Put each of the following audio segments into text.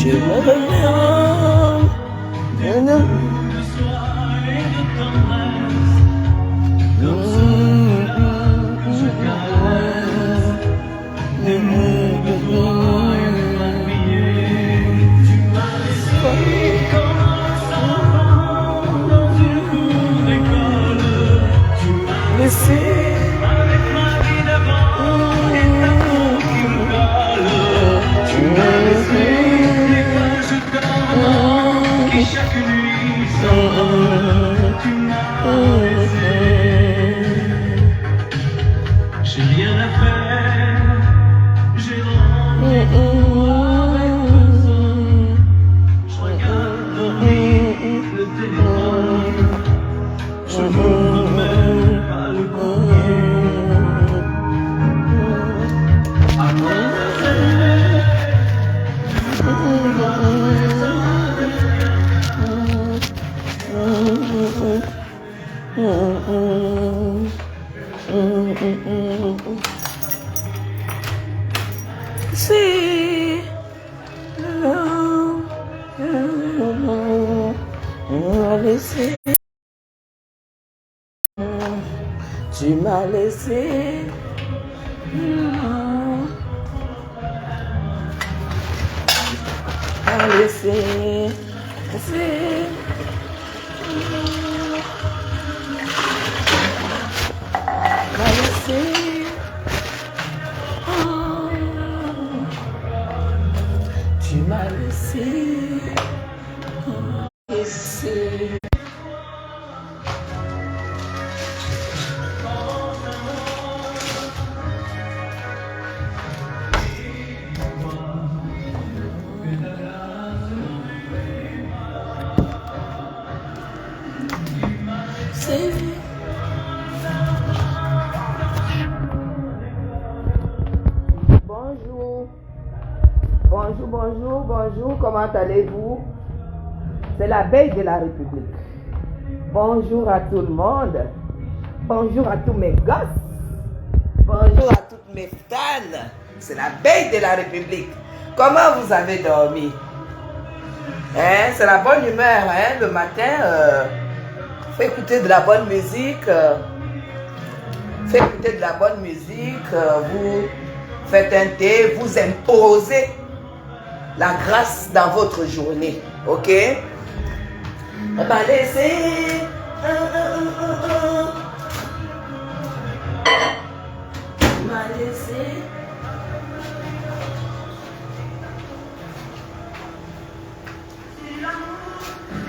Je me reviens. J'ai rien à faire, j'ai rendu je regarde le téléphone, je ne remets pas le Tu m'as laissé. Tu m'as laissé. Bonjour. Bonjour, bonjour, bonjour. Comment allez-vous? C'est la veille de la République. Bonjour à tout le monde. Bonjour à tous mes gosses. Bonjour à toutes mes fans. C'est la veille de la République. Comment vous avez dormi? Hein? C'est la bonne humeur, hein? Le matin, faut écouter de la bonne musique. Faut écouter de la bonne musique. Vous faites un thé, vous imposez la grâce dans votre journée. Ok? On va laisser. On va laisser.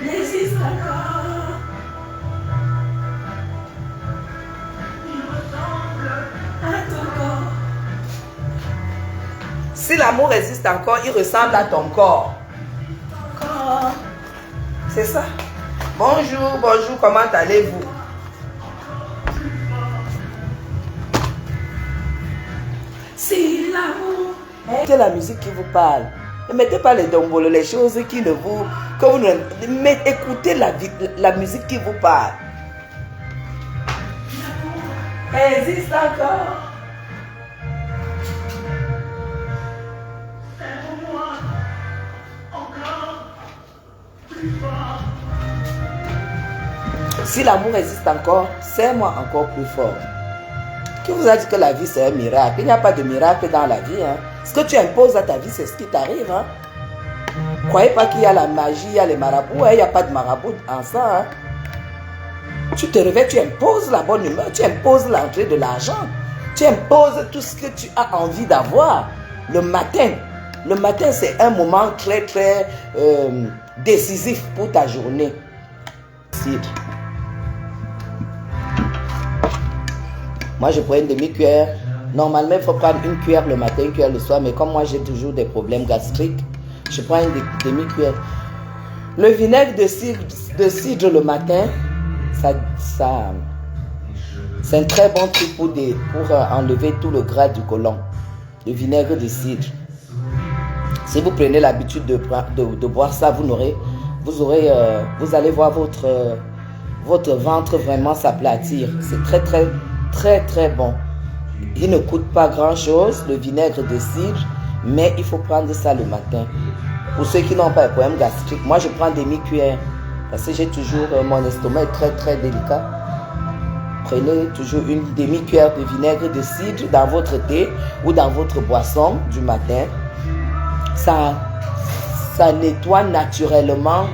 N'existe encore. Il ressemble à ton corps. Si l'amour existe encore, il ressemble à ton corps. C'est ça. Bonjour, bonjour, comment allez-vous? Si l'amour. C'est la musique qui vous parle. Ne mettez pas les dombolos, les choses qui ne vous... Que vous ne, mais écoutez la musique qui vous parle. Existe encore. Si l'amour existe encore, c'est moi encore plus fort. Qui vous a dit que la vie c'est un miracle? Il n'y a pas de miracle dans la vie. Hein. Ce que tu imposes à ta vie, c'est ce qui t'arrive. Hein. Croyez pas qu'il y a la magie, il y a les marabouts. Hein. Il n'y a pas de marabout en ça. Hein. Tu te réveilles, tu imposes la bonne humeur, tu imposes l'entrée de l'argent. Tu imposes tout ce que tu as envie d'avoir le matin. Le matin, c'est un moment très, très décisif pour ta journée. Moi, je prends une demi-cuillère. Normalement, il faut prendre une cuillère le matin, une cuillère le soir. Mais comme moi, j'ai toujours des problèmes gastriques, je prends une demi-cuillère. Le vinaigre de cidre le matin, c'est un très bon truc pour enlever tout le gras du côlon. Le vinaigre de cidre. Si vous prenez l'habitude de boire ça, vous allez voir votre ventre vraiment s'aplatir. C'est très, très, très, très bon. Il ne coûte pas grand-chose, le vinaigre de cidre, mais il faut prendre ça le matin. Pour ceux qui n'ont pas de problème gastrique, moi je prends demi-cuillère. Parce que j'ai toujours, mon estomac est très très délicat. Prenez toujours une demi-cuillère de vinaigre de cidre dans votre thé ou dans votre boisson du matin. Ça nettoie naturellement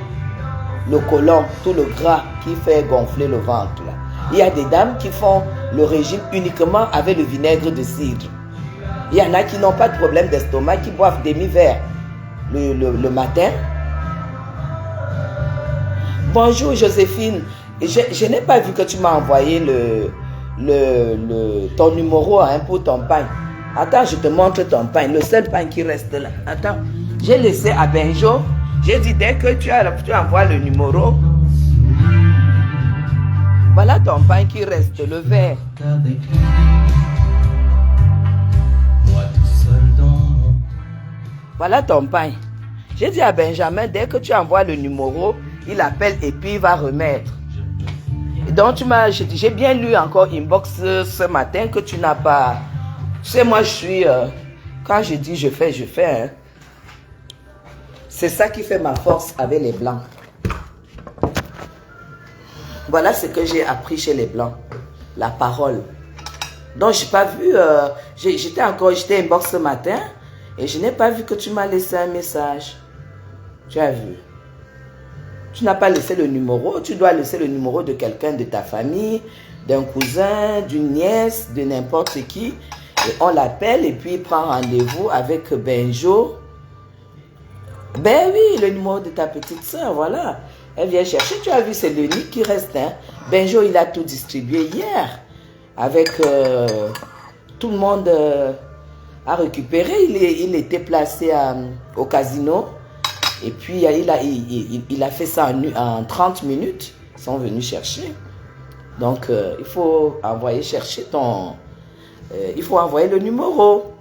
le côlon, tout le gras qui fait gonfler le ventre. Là. Il y a des dames qui font le régime uniquement avec le vinaigre de cidre. Il y en a qui n'ont pas de problème d'estomac, qui boivent demi-verre le matin. Bonjour Joséphine, je n'ai pas vu que tu m'as envoyé ton numéro pour ton pain. Attends, je te montre ton pain, le seul pain qui reste là. Attends, j'ai laissé à Benjo. J'ai dit dès que tu envoies le numéro. Voilà ton pain qui reste, le vert. Voilà ton pain. J'ai dit à Benjamin, dès que tu envoies le numéro, il appelle et puis il va remettre. Et donc j'ai bien lu encore inbox ce matin que tu n'as pas. Tu sais, moi je suis, quand je dis je fais. Hein. C'est ça qui fait ma force avec les blancs. Voilà ce que j'ai appris chez les blancs. La parole. Donc j'ai pas vu, j'étais inbox ce matin et je n'ai pas vu que tu m'as laissé un message. Tu as vu. Tu n'as pas laissé le numéro, tu dois laisser le numéro de quelqu'un de ta famille, d'un cousin, d'une nièce, de n'importe qui. Et on l'appelle et puis il prend rendez-vous avec Benjo. Ben oui, le numéro de ta petite soeur, voilà. Elle vient chercher, tu as vu, c'est le lit qui reste. Hein. Benjo, il a tout distribué hier. Avec tout le monde à récupérer. Il était placé au casino. Et puis, il a fait ça en 30 minutes. Ils sont venus chercher. Donc, il faut envoyer chercher il faut envoyer le numéro.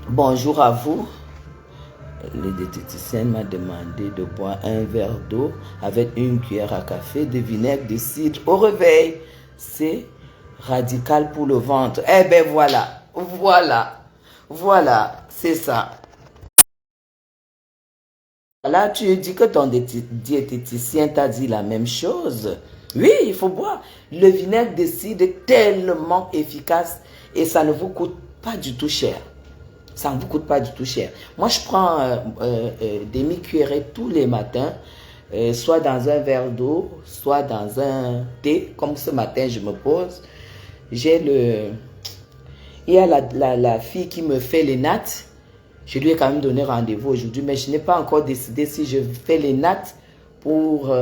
Bonjour à vous. Le diététicien m'a demandé de boire un verre d'eau avec une cuillère à café de vinaigre de cidre au réveil. C'est radical pour le ventre. Eh bien, voilà, c'est ça. Là, tu dis que ton diététicien t'a dit la même chose. Oui, il faut boire. Le vinaigre de cidre est tellement efficace et ça ne vous coûte pas du tout cher. Ça ne vous coûte pas du tout cher. Moi, je prends demi-cuillerée tous les matins, soit dans un verre d'eau, soit dans un thé. Comme ce matin, je me pose. Il y a la fille qui me fait les nattes. Je lui ai quand même donné rendez-vous aujourd'hui, mais je n'ai pas encore décidé si je fais les nattes pour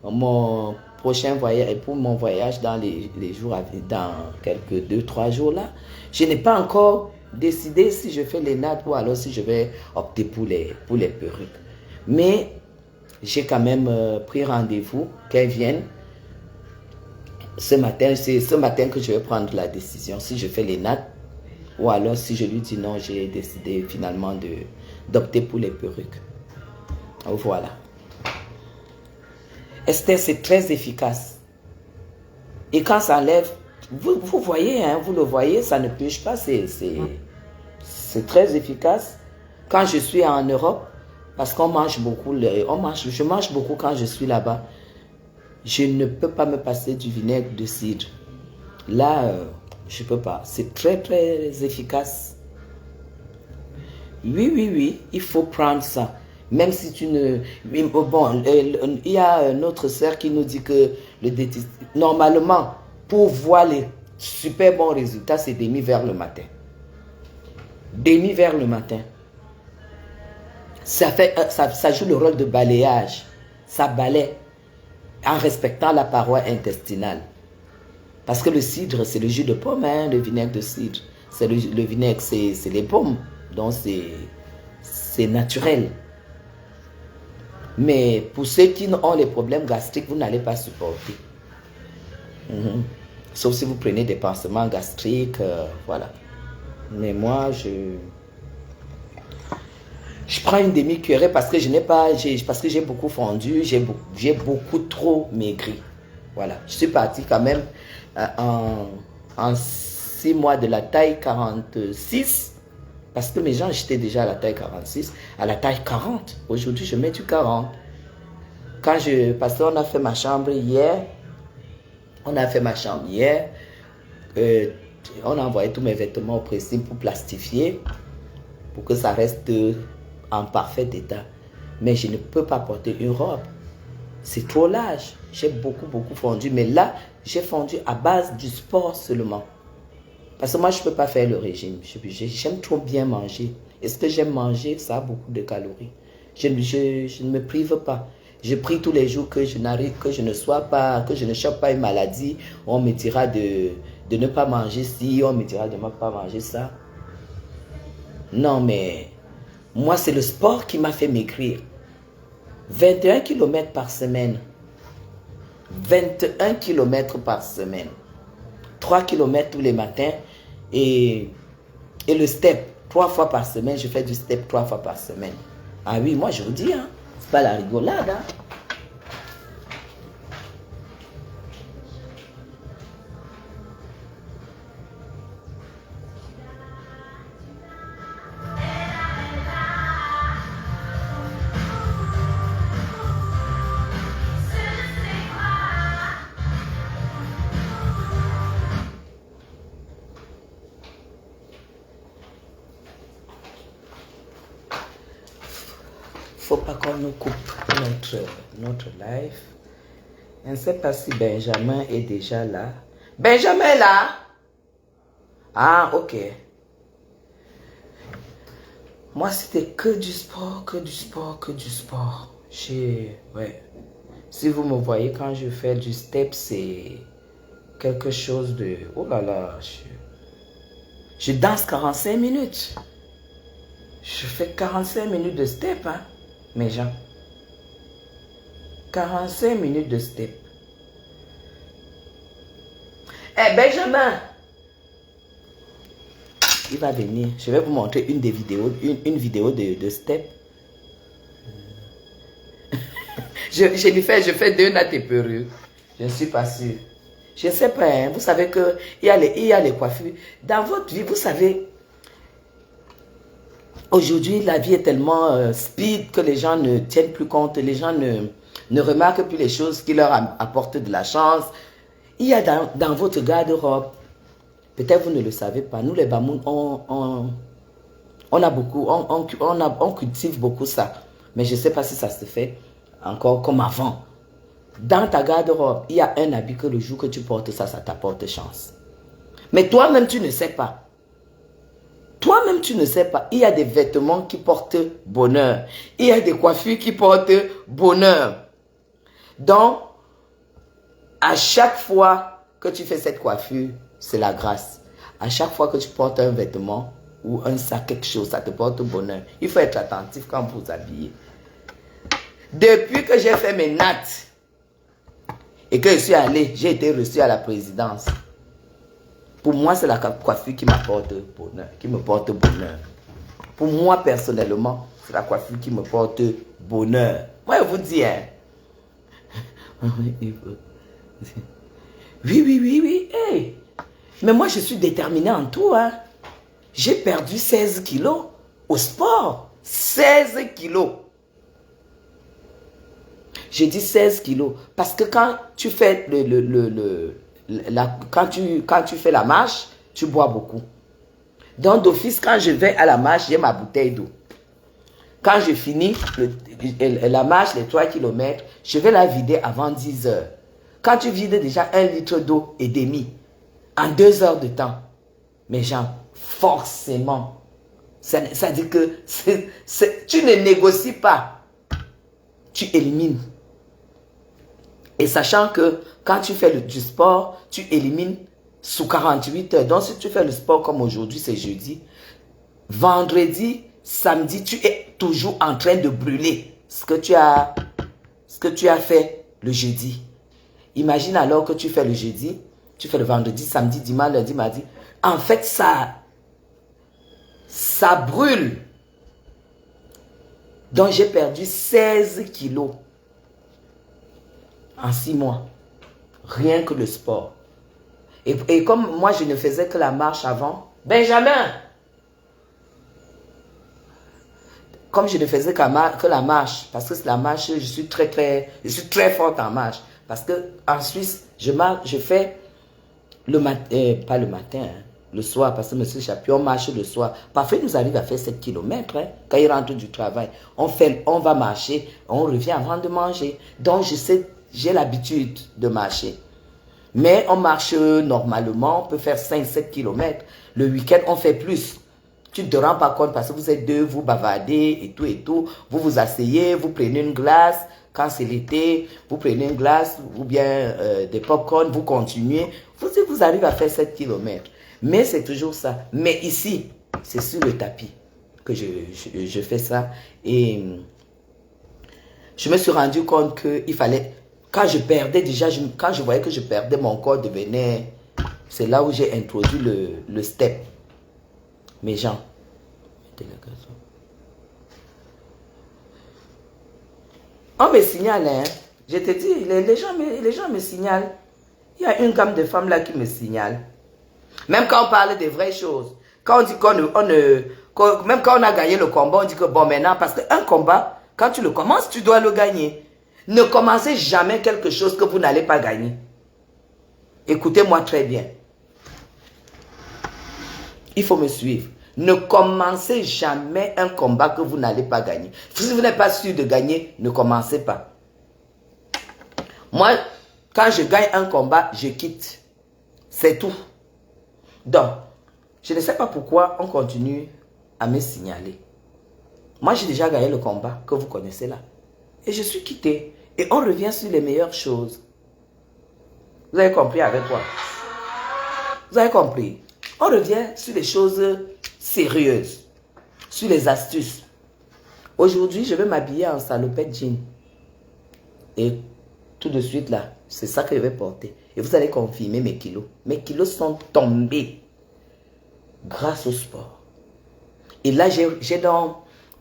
mon prochain voyage, pour mon voyage dans les jours à venir, dans quelques 2-3 jours là. Je n'ai pas encore décider si je fais les nattes ou alors si je vais opter pour les perruques. Mais j'ai quand même pris rendez-vous qu'elle vienne. Ce matin, c'est ce matin que je vais prendre la décision si je fais les nattes ou alors si je lui dis non, j'ai décidé finalement d'opter pour les perruques. Voilà. Esther, c'est très efficace. Et quand ça enlève, vous voyez, hein, vous le voyez, ça ne pêche pas, c'est très efficace. Quand je suis en Europe, parce qu'on mange beaucoup, je mange beaucoup quand je suis là-bas, je ne peux pas me passer du vinaigre de cidre. Là, je ne peux pas. C'est très, très efficace. Oui, il faut prendre ça. Même si tu ne... Bon, il y a notre sœur qui nous dit que normalement, pour voir les super bons résultats, c'est demi-verre le matin. Demi-verre le matin. Ça joue le rôle de balayage. Ça balaie en respectant la paroi intestinale. Parce que le cidre, c'est le jus de pomme, hein, le vinaigre de cidre. Le vinaigre, c'est les pommes. Donc, c'est naturel. Mais pour ceux qui ont les problèmes gastriques, vous n'allez pas supporter. Sauf si vous prenez des pansements gastriques, voilà. Mais moi, je prends une demi-cuillerée parce que parce que j'ai beaucoup fondu, j'ai beaucoup trop maigri. Voilà. Je suis partie quand même en 6 mois de la taille 46 Parce que mes gens, j'étais déjà à la taille 46, à la taille 40. Aujourd'hui, je mets du 40. Parce qu'on a fait ma chambre hier. On a fait ma chambre hier. On a envoyé tous mes vêtements au pressing pour plastifier. Pour que ça reste en parfait état. Mais je ne peux pas porter une robe. C'est trop large. J'ai beaucoup fondu. Mais là, j'ai fondu à base du sport seulement. Parce que moi, je ne peux pas faire le régime. J'aime trop bien manger. Et ce que j'aime manger, ça a beaucoup de calories. Je ne me prive pas. Je prie tous les jours que je ne chope pas une maladie. On me dira de ne pas manger ci, on me dira de ne pas manger ça. Non, mais moi, c'est le sport qui m'a fait maigrir. 21 km par semaine. 21 km par semaine. 3 km tous les matins. Et le step, 3 fois par semaine. Je fais du step 3 fois par semaine. Ah oui, moi je vous dis, hein, c'est pas la rigolade. Hein. Faut pas qu'on nous coupe notre live. Je ne sais pas si Benjamin est déjà là. Benjamin est là? Ah, ok. Moi, c'était que du sport. Ouais. Si vous me voyez quand je fais du step, c'est quelque chose de... Oh là là, je danse 45 minutes. Je fais 45 minutes de step, hein, mes gens. 45 minutes de step. Eh, Benjamin, il va venir. Je vais vous montrer une vidéo de step. je fais 2 nattes et perruques. Je ne suis pas sûr. Je ne sais pas, hein, vous savez que il y a les coiffures. Dans votre vie, vous savez, aujourd'hui, la vie est tellement speed que les gens ne tiennent plus compte. Les gens ne remarquent plus les choses qui leur apportent de la chance. Il y a dans votre garde-robe, peut-être vous ne le savez pas, nous les Bamoun, on cultive beaucoup ça. Mais je ne sais pas si ça se fait encore comme avant. Dans ta garde-robe, il y a un habit que le jour que tu portes ça, ça t'apporte chance. Mais toi-même, tu ne sais pas. Toi-même, tu ne sais pas. Il y a des vêtements qui portent bonheur. Il y a des coiffures qui portent bonheur. Donc, à chaque fois que tu fais cette coiffure, c'est la grâce. À chaque fois que tu portes un vêtement ou un sac, quelque chose, ça te porte bonheur. Il faut être attentif quand vous vous habillez. Depuis que j'ai fait mes nattes et que je suis allé, j'ai été reçu à la présidence. Pour moi, c'est la coiffure qui m'apporte bonheur, qui me porte bonheur. Pour moi, personnellement, c'est la coiffure qui me porte bonheur. Moi, je vous dis, hein. Oui. Hey. Mais moi, je suis déterminée en tout, hein. J'ai perdu 16 kilos au sport. 16 kilos. J'ai dit 16 kilos. Parce que quand tu fais quand tu fais la marche, tu bois beaucoup. Donc d'office, quand je vais à la marche, j'ai ma bouteille d'eau. Quand je finis la marche, les 3 km, je vais la vider avant 10 heures. Quand tu vides déjà 1 litre d'eau et demi, en 2 heures de temps, mes gens, forcément, ça dit que tu ne négocies pas, tu élimines. Et sachant que quand tu fais du sport, tu élimines sous 48 heures. Donc si tu fais le sport comme aujourd'hui, c'est jeudi, vendredi, samedi, tu es toujours en train de brûler ce que tu as fait le jeudi. Imagine alors que tu fais le jeudi, tu fais le vendredi, samedi, dimanche, lundi, mardi. En fait, ça brûle. Donc j'ai perdu 16 kilos en 6 mois. Rien que le sport. Et comme moi, je ne faisais que la marche avant. Benjamin! comme je ne faisais que la marche, parce que la marche, je suis très forte en marche. Parce que en Suisse, je fais le matin, pas le matin, hein, le soir, parce que M. Chapion marche le soir. Parfois, il nous arrive à faire 7 km, hein, quand il rentre du travail. On va marcher, on revient avant de manger. Donc, j'ai l'habitude de marcher. Mais on marche normalement, on peut faire 5-7 km. Le week-end, on fait plus. Tu ne te rends pas compte parce que vous êtes deux, vous bavardez et tout. Vous vous asseyez, vous prenez une glace. Quand c'est l'été, vous prenez une glace ou bien des pop-corn, vous continuez. Vous arrivez à faire 7 km. Mais c'est toujours ça. Mais ici, c'est sur le tapis que je fais ça. Et je me suis rendu compte qu'il fallait... Quand je perdais déjà, quand je voyais que je perdais, mon corps devenait... C'est là où j'ai introduit le step. Mes gens, mettez la gazon. On me signale, hein. Je te dis, les gens me signalent. Il y a une gamme de femmes là qui me signalent. Même quand on parle des vraies choses. Quand on dit même quand on a gagné le combat, on dit que bon maintenant, parce qu'un combat, quand tu le commences, tu dois le gagner. Ne commencez jamais quelque chose que vous n'allez pas gagner. Écoutez-moi très bien. Il faut me suivre. Ne commencez jamais un combat que vous n'allez pas gagner. Si vous n'êtes pas sûr de gagner, ne commencez pas. Moi, quand je gagne un combat, je quitte. C'est tout. Donc, je ne sais pas pourquoi on continue à me signaler. Moi, j'ai déjà gagné le combat que vous connaissez là. Et je suis quitté. Et on revient sur les meilleures choses. Vous avez compris avec quoi? Vous avez compris? On revient sur les choses sérieuses, sur les astuces. Aujourd'hui, je vais m'habiller en salopette jean. Et tout de suite là, c'est ça que je vais porter. Et vous allez confirmer mes kilos. Mes kilos sont tombés grâce au sport. Et là,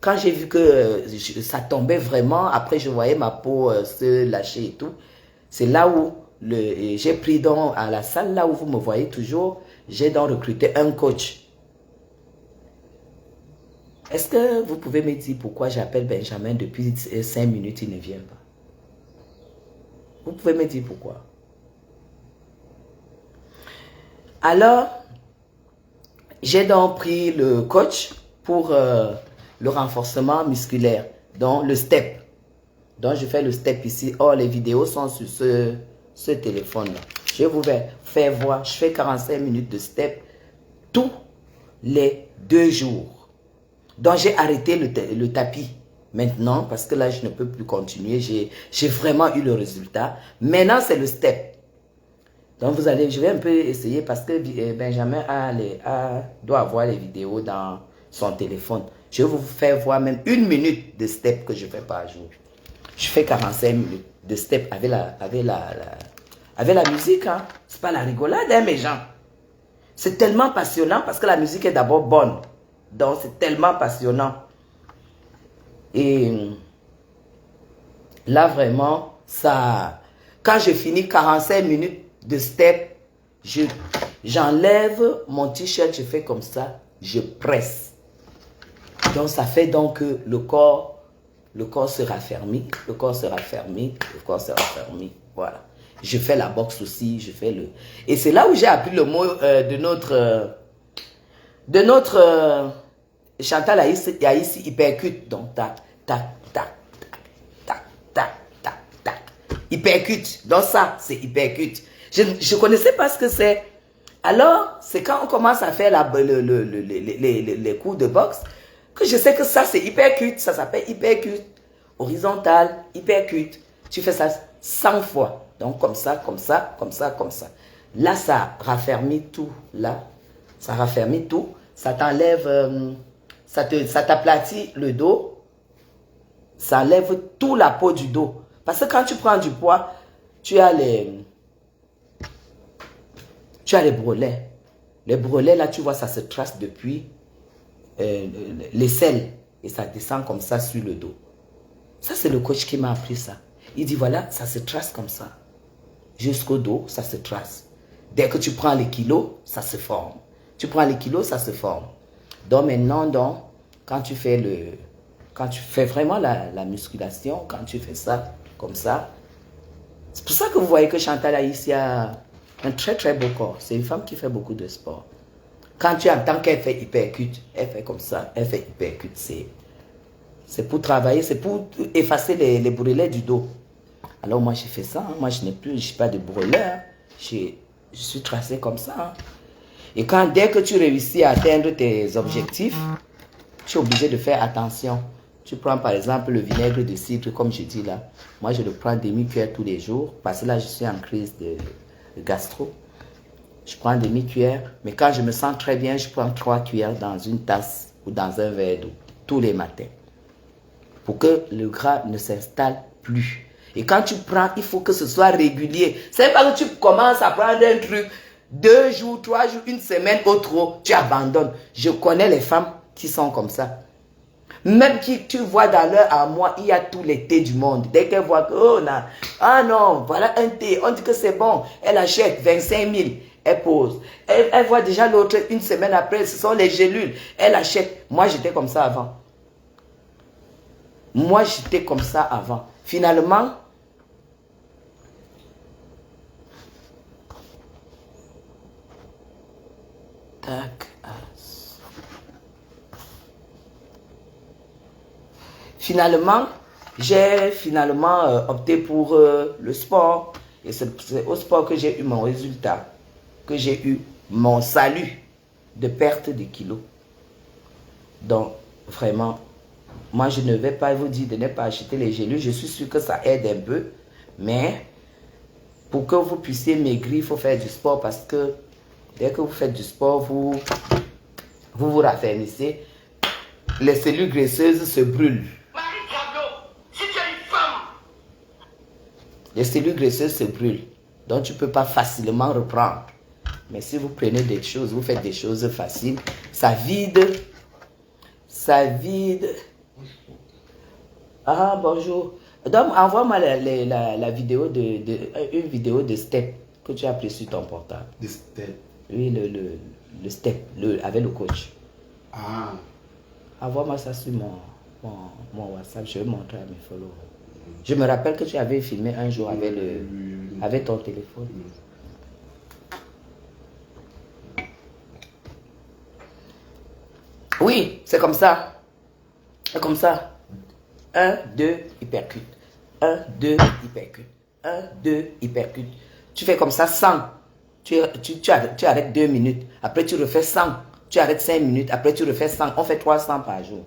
quand j'ai vu que ça tombait vraiment, après je voyais ma peau se lâcher et tout, c'est là où j'ai pris donc à la salle, là où vous me voyez toujours, j'ai donc recruté un coach. Est-ce que vous pouvez me dire pourquoi j'appelle Benjamin depuis 5 minutes, il ne vient pas? Vous pouvez me dire pourquoi? Alors, j'ai donc pris le coach pour le renforcement musculaire, donc le step. Donc, je fais le step ici. Oh, les vidéos sont sur ce téléphone-là. Je vais vous faire voir. Je fais 45 minutes de step tous les 2 jours. Donc, j'ai arrêté le tapis maintenant parce que là, je ne peux plus continuer. J'ai vraiment eu le résultat. Maintenant, c'est le step. Donc, je vais un peu essayer parce que Benjamin doit avoir les vidéos dans son téléphone. Je vais vous faire voir même 1 minute de step que je fais par jour. Je fais 45 minutes de step avec la musique. Hein. C'est pas la rigolade, hein, mes gens. C'est tellement passionnant parce que la musique est d'abord bonne. Donc, c'est tellement passionnant. Et là, vraiment, ça... Quand je finis 45 minutes de step, j'enlève mon t-shirt, je fais comme ça, je presse. Donc, ça fait donc que le corps se raffermit, le corps se raffermit, le corps se raffermit. Voilà. Je fais la boxe aussi, je fais le... Et c'est là où j'ai appris le mot de notre Chantal Aïssi hypercute. Donc, tac, tac, tac, tac, tac, tac, tac. Hypercute. Donc, ça, c'est hypercute. Je ne connaissais pas ce que c'est. Alors, c'est quand on commence à faire les cours de boxe que je sais que ça, c'est hypercute. Ça s'appelle hypercute. Horizontal, hypercute. Tu fais ça 100 fois. Donc, comme ça, comme ça, comme ça, comme ça. Là, ça raffermit tout. Là, ça raffermit tout. Ça t'enlève, ça t'aplatit le dos. Ça enlève toute la peau du dos. Parce que quand tu prends du poids, tu as les brelets. Les brelets, là, tu vois, ça se trace depuis l'aisselle. Et ça descend comme ça sur le dos. Ça, c'est le coach qui m'a appris ça. Il dit, voilà, ça se trace comme ça. Jusqu'au dos, ça se trace. Dès que tu prends les kilos, ça se forme. Tu prends les kilos, ça se forme. Donc maintenant, quand tu fais Quand tu fais vraiment la musculation, quand tu fais ça, comme ça, c'est pour ça que vous voyez que Chantal Aïssi a un très très beau corps. C'est une femme qui fait beaucoup de sport. Quand tu entends qu'elle fait hypercute, elle fait comme ça, elle fait hypercute. C'est pour travailler, c'est pour effacer les bourrelets du dos. Alors moi j'ai fait ça, hein. Moi je suis pas de brûleur, hein. Je suis tracé comme ça. Hein. Et dès que tu réussis à atteindre tes objectifs, tu es obligé de faire attention. Tu prends par exemple le vinaigre de cidre, comme je dis là. Moi je le prends demi-cuillère tous les jours, parce que là je suis en crise de gastro. Je prends demi-cuillère, mais quand je me sens très bien, je prends 3 cuillères dans une tasse ou dans un verre d'eau, tous les matins. Pour que le gras ne s'installe plus. Et quand tu prends, il faut que ce soit régulier. C'est pas que tu commences à prendre un truc, 2 jours, 3 jours, une semaine ou trop, tu abandonnes. Je connais les femmes qui sont comme ça. Même qui tu vois dans leur armoire, il y a tous les thés du monde. Dès qu'elle voit que, oh non, ah non, voilà un thé, on dit que c'est bon. Elle achète 25 000, elle pose. Elle voit déjà l'autre une semaine après, ce sont les gélules. Elle achète. Moi, j'étais comme ça avant. Moi, j'étais comme ça avant. Finalement, tac. Finalement, j'ai opté pour le sport. Et c'est au sport que j'ai eu mon résultat, que j'ai eu mon salut de perte de kilos. Donc, vraiment, moi, je ne vais pas vous dire de ne pas acheter les gélules. Je suis sûr que ça aide un peu. Mais, pour que vous puissiez maigrir, il faut faire du sport. Parce que, dès que vous faites du sport, vous vous raffermissez. Les cellules graisseuses se brûlent. Les cellules graisseuses se brûlent. Donc, tu ne peux pas facilement reprendre. Mais si vous prenez des choses, vous faites des choses faciles, ça vide. Ça vide. Ah, bonjour. Donc, envoie-moi la vidéo une vidéo de step que tu as pris sur ton portable. De step? Oui, le step, avec le coach. Ah. Envoie-moi ça sur mon WhatsApp, je vais montrer à mes followers. Je me rappelle que tu avais filmé un jour avec ton téléphone. Oui, c'est comme ça. C'est comme ça. 1, 2, hypercute. 1, 2, hypercute. 1, 2, hypercute. Tu fais comme ça 100. Tu arrêtes 2 minutes. Après, tu refais 100. Tu arrêtes 5 minutes. Après, tu refais 100. On fait 300 par jour.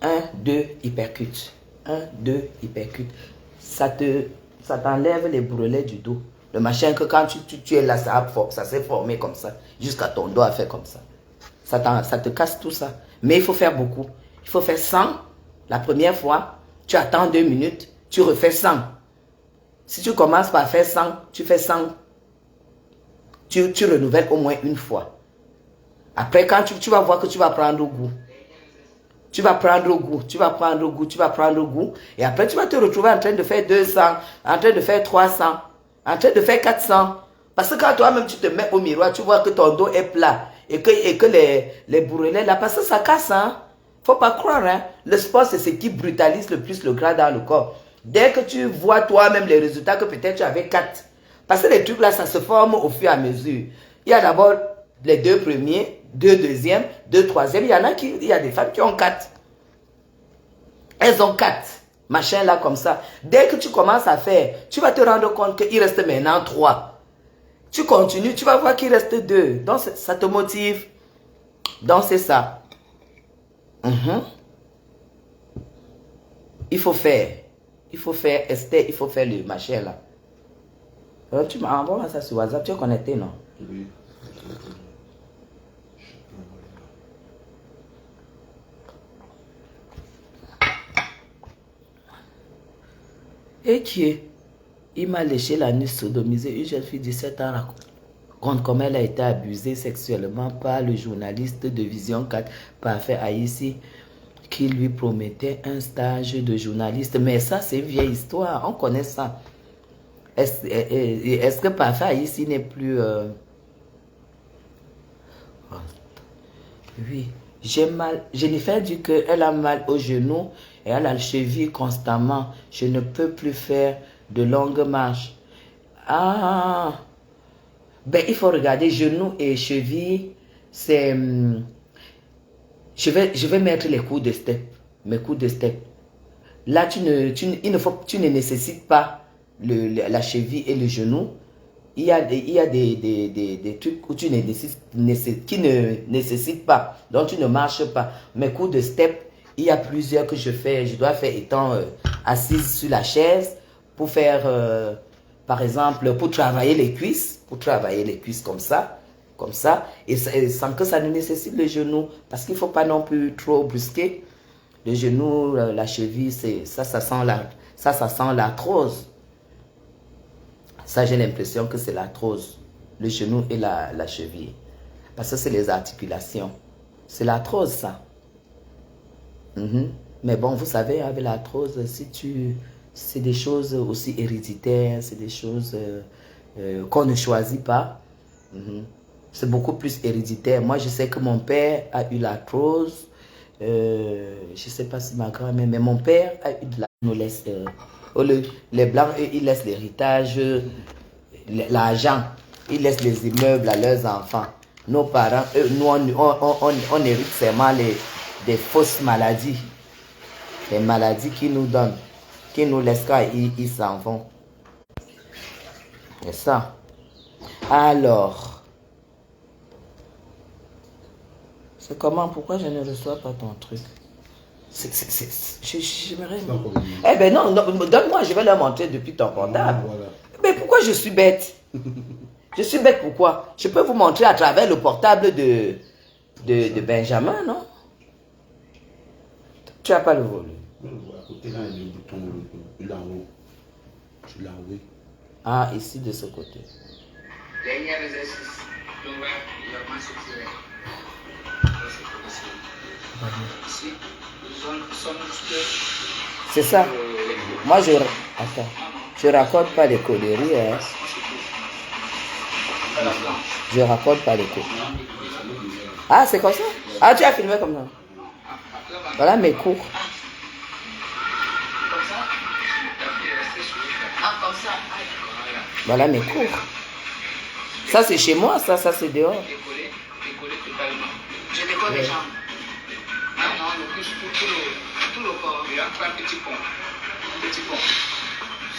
1, 2, hypercute. 1, 2, hypercute. Ça t'enlève les bourrelets du dos. Le machin que quand tu es là, ça s'est formé comme ça. Jusqu'à ton dos a fait comme ça. Ça te casse tout ça. Mais il faut faire beaucoup. Il faut faire 100 la première fois. Tu attends 2 minutes. Tu refais 100. Si tu commences par faire 100, tu fais 100. Tu renouvelles au moins une fois. Après, quand tu vas voir que tu vas prendre goût. Tu vas prendre goût, tu vas prendre goût, tu vas prendre goût. Et après, tu vas te retrouver en train de faire 200, en train de faire 300, en train de faire 400. Parce que quand toi-même, tu te mets au miroir, tu vois que ton dos est plat. Et que les bourrelets, là, parce que ça casse, hein. Faut pas croire, hein. Le sport, c'est ce qui brutalise le plus le gras dans le corps. Dès que tu vois toi-même les résultats que peut-être tu avais 4. Parce que les trucs là, ça se forme au fur et à mesure. Il y a d'abord les 2 premiers, 2 deuxièmes, 2 troisièmes. Il y a des femmes qui ont 4. Elles ont 4. Machin là comme ça. Dès que tu commences à faire, tu vas te rendre compte qu'il reste maintenant 3. Tu continues, tu vas voir qu'il reste 2. Donc ça te motive. Donc c'est ça. Il faut faire. Il faut faire Esther, il faut faire le machin là. Alors, tu m'envoies ça sur WhatsApp, tu es connecté, non? Oui. Et qui est? Il m'a léché la nuit sodomisée. Une jeune fille de 17 ans raconte comment elle a été abusée sexuellement par le journaliste de Vision 4, Parfait Aïssi, qui lui promettait un stage de journaliste. Mais ça, c'est une vieille histoire. On connaît ça. Est-ce que Parfait Aïssi n'est plus... Oui. J'ai mal. Jennifer dit qu'elle a mal au genou et elle a le cheville constamment. Je ne peux plus faire de longues marches. Ah, ben il faut regarder genou et cheville. C'est... Je vais mettre les coups de step. Mes coups de step. Là, tu ne nécessites pas la cheville et le genou. Il y a des trucs où qui ne nécessitent pas. Donc, tu ne marches pas. Mes coups de step, il y a plusieurs que je fais. Je dois faire étant assise sur la chaise pour faire, par exemple, pour travailler les cuisses. Pour travailler les cuisses comme ça. Et sans que ça ne nécessite le genou. Parce qu'il ne faut pas non plus trop brusquer. Le genou, la cheville, ça sent l'arthrose. Ça, j'ai l'impression que c'est l'arthrose. Le genou et la cheville. Parce que c'est les articulations. C'est l'arthrose, ça. Mais bon, vous savez, avec l'arthrose, c'est des choses aussi héréditaires, c'est des choses qu'on ne choisit pas. C'est beaucoup plus héréditaire. Moi, je sais que mon père a eu l'arthrose. Je ne sais pas si ma grand-mère, mais mon père a eu de la... nous laisse, les Blancs, ils laissent l'héritage, l'argent. Ils laissent les immeubles à leurs enfants. Nos parents, nous, on hérite seulement des fausses maladies. Les maladies qu'ils nous donnent, qu'ils nous laissent quand ils s'en vont. C'est ça. Alors... C'est comment? Pourquoi je ne reçois pas ton truc? J'aimerais... Eh ben non, donne-moi, je vais leur montrer depuis ton portable. Voilà. Mais pourquoi je suis bête? Je suis bête pourquoi? Je peux vous montrer à travers le portable de Benjamin, non? Tu n'as pas le volume. À côté là, il y a le bouton là-haut. Tu l'as, oui. Ah, ici de ce côté. Dernier exercice. C'est ça. Moi, je raconte pas les conneries. Hein. Je raconte pas les conneries. Ah, c'est comme ça? Ah, tu as filmé comme ça? Voilà mes cours. Voilà mes cours. Ça, c'est chez moi, ça c'est dehors. Je décolle les jambes. Non, le plus pour tout le corps. Il y a un petit pont. Petit pont.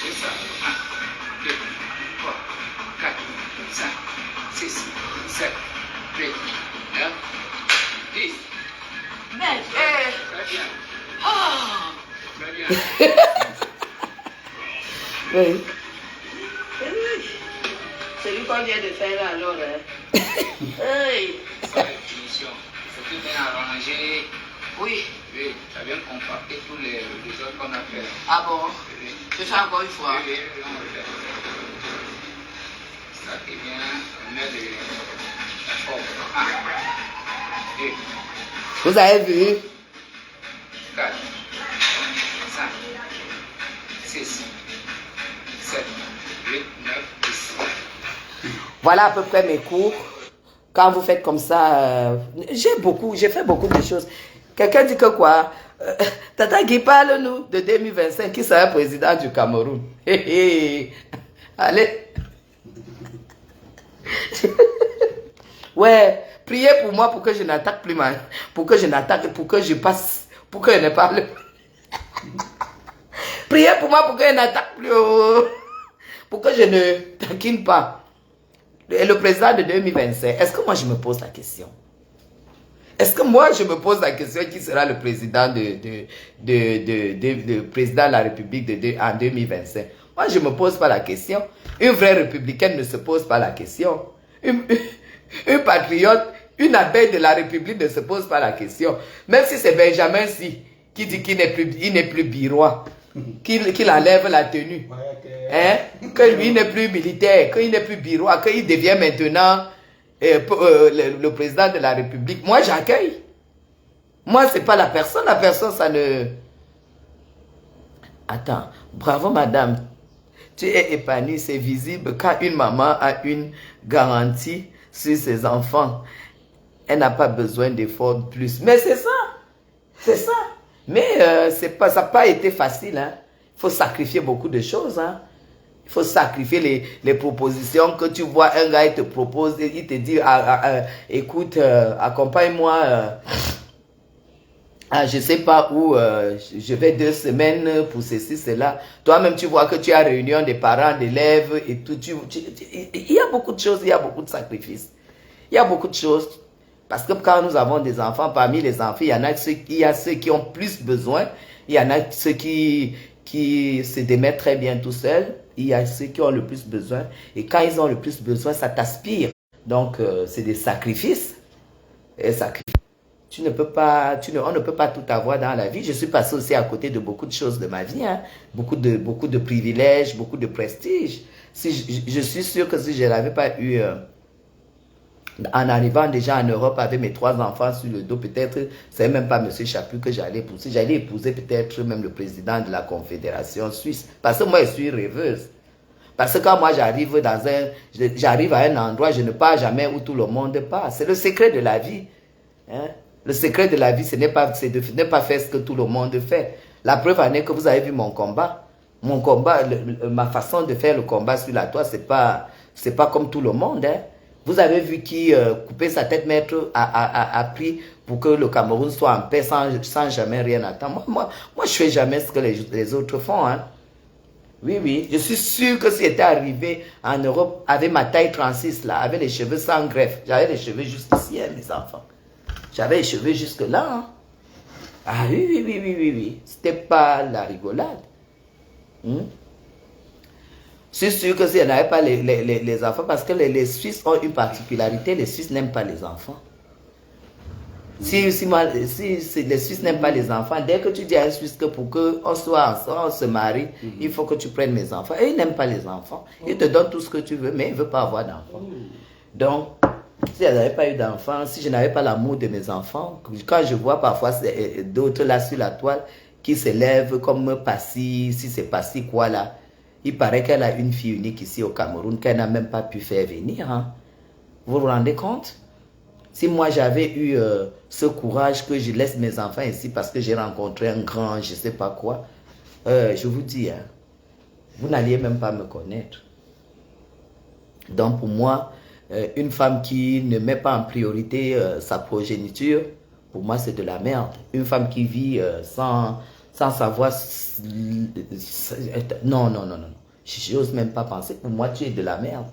C'est ça. 1, 2, 3, 4, 5, 6, 7, 8, 9, 10. Mais, très bien. Oh! Très bien. Oui. C'est lui qu'on vient de faire là, alors. Hey! C'est la définition. C'est tout bien arrangé. Oui. Oui, ça vient compacter tous les autres qu'on a fait. Ah bon? Oui. Je fais encore une fois. Oui, on le fait. Ça qui vient, on met la forme. 1, 2. Vous avez vu? 4, 5, 6, 7, 8, 9, 10. Voilà à peu près mes cours. Quand vous faites comme ça, j'ai fait beaucoup de choses. Quelqu'un dit que quoi? Tata qui parle, nous, de 2025, qui sera président du Cameroun. Allez. Ouais, priez pour moi pour que je n'attaque plus mal. Pour que je passe, pour que je ne parle plus. Priez pour moi pour que je n'attaque plus. Pour que je ne taquine pas. Le président de 2025, est-ce que moi je me pose la question? Est-ce que moi je me pose la question qui sera le président président de la République en 2025? Moi je ne me pose pas la question. Une vraie républicaine ne se pose pas la question. Une patriote, une abeille de la République ne se pose pas la question. Même si c'est Benjamin Si qui dit qu'il n'est plus birois, qu'il enlève la tenue. Hein? Que lui n'est plus militaire, qu'il n'est plus birois, qu'il devient maintenant le président de la République. Moi, j'accueille. Moi, c'est pas la personne, ça ne... Attends, bravo madame. Tu es épanouie, c'est visible quand une maman a une garantie sur ses enfants. Elle n'a pas besoin d'efforts de plus. Mais c'est ça. C'est ça. Mais ça n'a pas été facile. Hein. Il faut sacrifier beaucoup de choses. Hein. Il faut sacrifier les propositions que tu vois. Un gars, il te propose, il te dit, écoute, accompagne-moi, je ne sais pas où, je vais 2 semaines pour ceci, cela. Toi-même, tu vois que tu as réunion des parents, d'élèves et tout. Il y a beaucoup de choses, il y a beaucoup de sacrifices. Il y a beaucoup de choses. Parce que quand nous avons des enfants, parmi les enfants, il y a ceux qui ont plus besoin. Il y en a ceux qui se démettent très bien tout seuls. Il y a ceux qui ont le plus besoin. Et quand ils ont le plus besoin, ça t'aspire. Donc, c'est des sacrifices. Et sacrifices. On ne peut pas tout avoir dans la vie. Je suis passé aussi à côté de beaucoup de choses de ma vie. Hein. Beaucoup de privilèges, beaucoup de prestige. Je suis sûr que si je n'avais pas eu... en arrivant déjà en Europe avec mes 3 enfants sur le dos, peut-être, c'est même pas M. Chaput que j'allais épouser. J'allais épouser peut-être même le président de la Confédération suisse. Parce que moi, je suis rêveuse. Parce que quand moi, j'arrive à un endroit, je ne pars jamais où tout le monde part. C'est le secret de la vie. Hein? Le secret de la vie, ce n'est pas faire ce que tout le monde fait. La preuve en est que vous avez vu mon combat. Mon combat, ma façon de faire le combat sur la toile, c'est pas comme tout le monde. Hein? Vous avez vu qui couper sa tête maître a pris pour que le Cameroun soit en paix sans jamais rien attendre. Moi, je fais jamais ce que les autres font. Hein. Oui, oui. Je suis sûr que si j'étais arrivé en Europe avec ma taille 36, là, avec les cheveux sans greffe, j'avais les cheveux jusqu'ici, hein, mes enfants. J'avais les cheveux jusque là. Hein. Ah oui, oui, oui, oui, oui, oui. C'était pas la rigolade. C'est sûr que si on n'avait pas les enfants, parce que les Suisses ont une particularité, les Suisses n'aiment pas les enfants. Si les Suisses n'aiment pas les enfants, dès que tu dis à un Suisse que pour qu'on soit ensemble, on se marie, il faut que tu prennes mes enfants. Et ils n'aiment pas les enfants. Ils te donnent tout ce que tu veux, mais ils ne veulent pas avoir d'enfants. Donc, si je n'avais pas eu d'enfants, si je n'avais pas l'amour de mes enfants, quand je vois parfois d'autres là sur la toile qui s'élèvent comme Passy, si c'est Passy quoi là, il paraît qu'elle a une fille unique ici au Cameroun qu'elle n'a même pas pu faire venir. Hein. Vous vous rendez compte? Si moi j'avais eu ce courage que je laisse mes enfants ici parce que j'ai rencontré un grand, je ne sais pas quoi, je vous dis, hein, vous n'alliez même pas me connaître. Donc pour moi, une femme qui ne met pas en priorité sa progéniture, pour moi c'est de la merde. Une femme qui vit sans savoir... Non, non, non, non. Je n'ose même pas penser. Pour moi, tu es de la merde.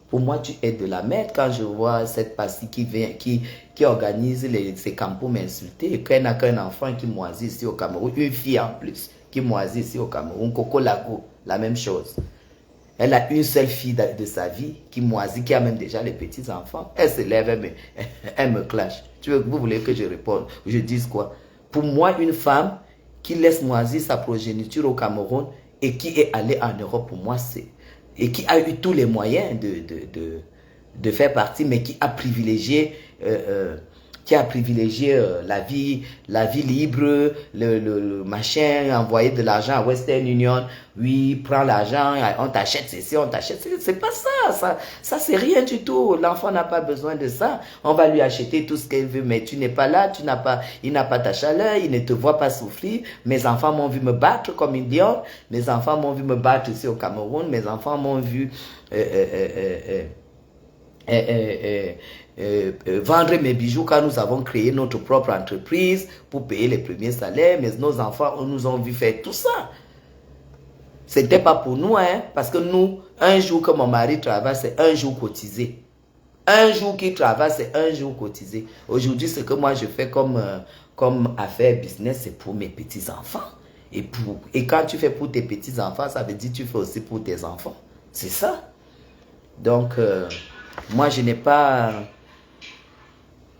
Pour moi, tu es de la merde quand je vois cette Passy qui organise ces campos m'insulter et qu'elle n'a qu'un enfant qui moisit ici au Cameroun. Une fille en plus qui moisit ici au Cameroun. Coco Lago, la même chose. Elle a une seule fille de sa vie qui moisit, qui a même déjà les petits-enfants. Elle se lève, elle me clash. Vous voulez que je réponde? Je dise quoi? Pour moi, une femme qui laisse moisir sa progéniture au Cameroun et qui est allée en Europe, pour moi, c'est... Et qui a eu tous les moyens de faire partie, mais qui a privilégié... la vie libre, le machin, envoyer de l'argent à Western Union, oui, prends l'argent, on t'achète ceci, on t'achète ceci. C'est pas ça, ça c'est rien du tout. L'enfant n'a pas besoin de ça. On va lui acheter tout ce qu'elle veut, mais tu n'es pas là, il n'a pas ta chaleur, il ne te voit pas souffrir. Mes enfants m'ont vu me battre comme une lionne, mes enfants m'ont vu me battre ici au Cameroun, mes enfants m'ont vu... vendre mes bijoux quand nous avons créé notre propre entreprise pour payer les premiers salaires, mais nos enfants nous ont vu faire tout ça. C'était pas pour nous, hein, parce que nous, un jour que mon mari travaille, c'est un jour cotisé. Un jour qu'il travaille, c'est un jour cotisé. Aujourd'hui, ce que moi je fais comme affaire business, c'est pour mes petits-enfants. Et quand tu fais pour tes petits-enfants, ça veut dire que tu fais aussi pour tes enfants. C'est ça. Donc, moi, je n'ai pas...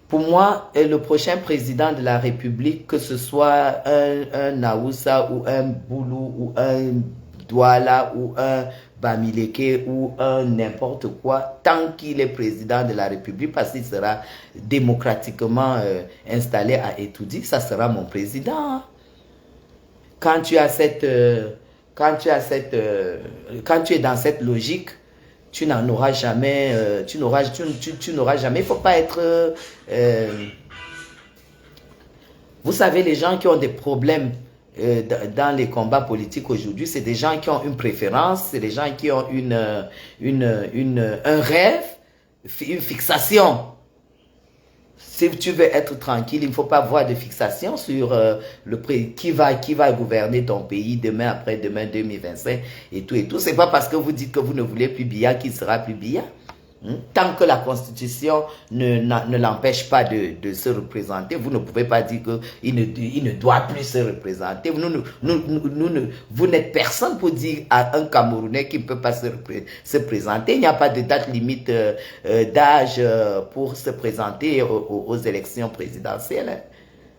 Pour moi, le prochain président de la République, que ce soit un Naoussa ou un Boulou ou un Douala ou un Bamileke ou un n'importe quoi, tant qu'il est président de la République, parce qu'il sera démocratiquement installé à Etoudi, ça sera mon président. Quand tu es dans cette logique, tu n'en auras jamais, tu n'auras jamais, il faut pas être... vous savez, les gens qui ont des problèmes dans les combats politiques aujourd'hui, c'est des gens qui ont une préférence, c'est des gens qui ont un rêve, une fixation. Si tu veux être tranquille, il ne faut pas avoir de fixation sur qui va gouverner ton pays demain, après-demain, 2025 et tout et tout. C'est pas parce que vous dites que vous ne voulez plus Biya qu'il sera plus Biya. Tant que la Constitution ne l'empêche pas de se représenter, vous ne pouvez pas dire qu'il ne doit plus se représenter. Vous n'êtes personne pour dire à un Camerounais qu'il ne peut pas se présenter. Il n'y a pas de date limite d'âge pour se présenter aux élections présidentielles.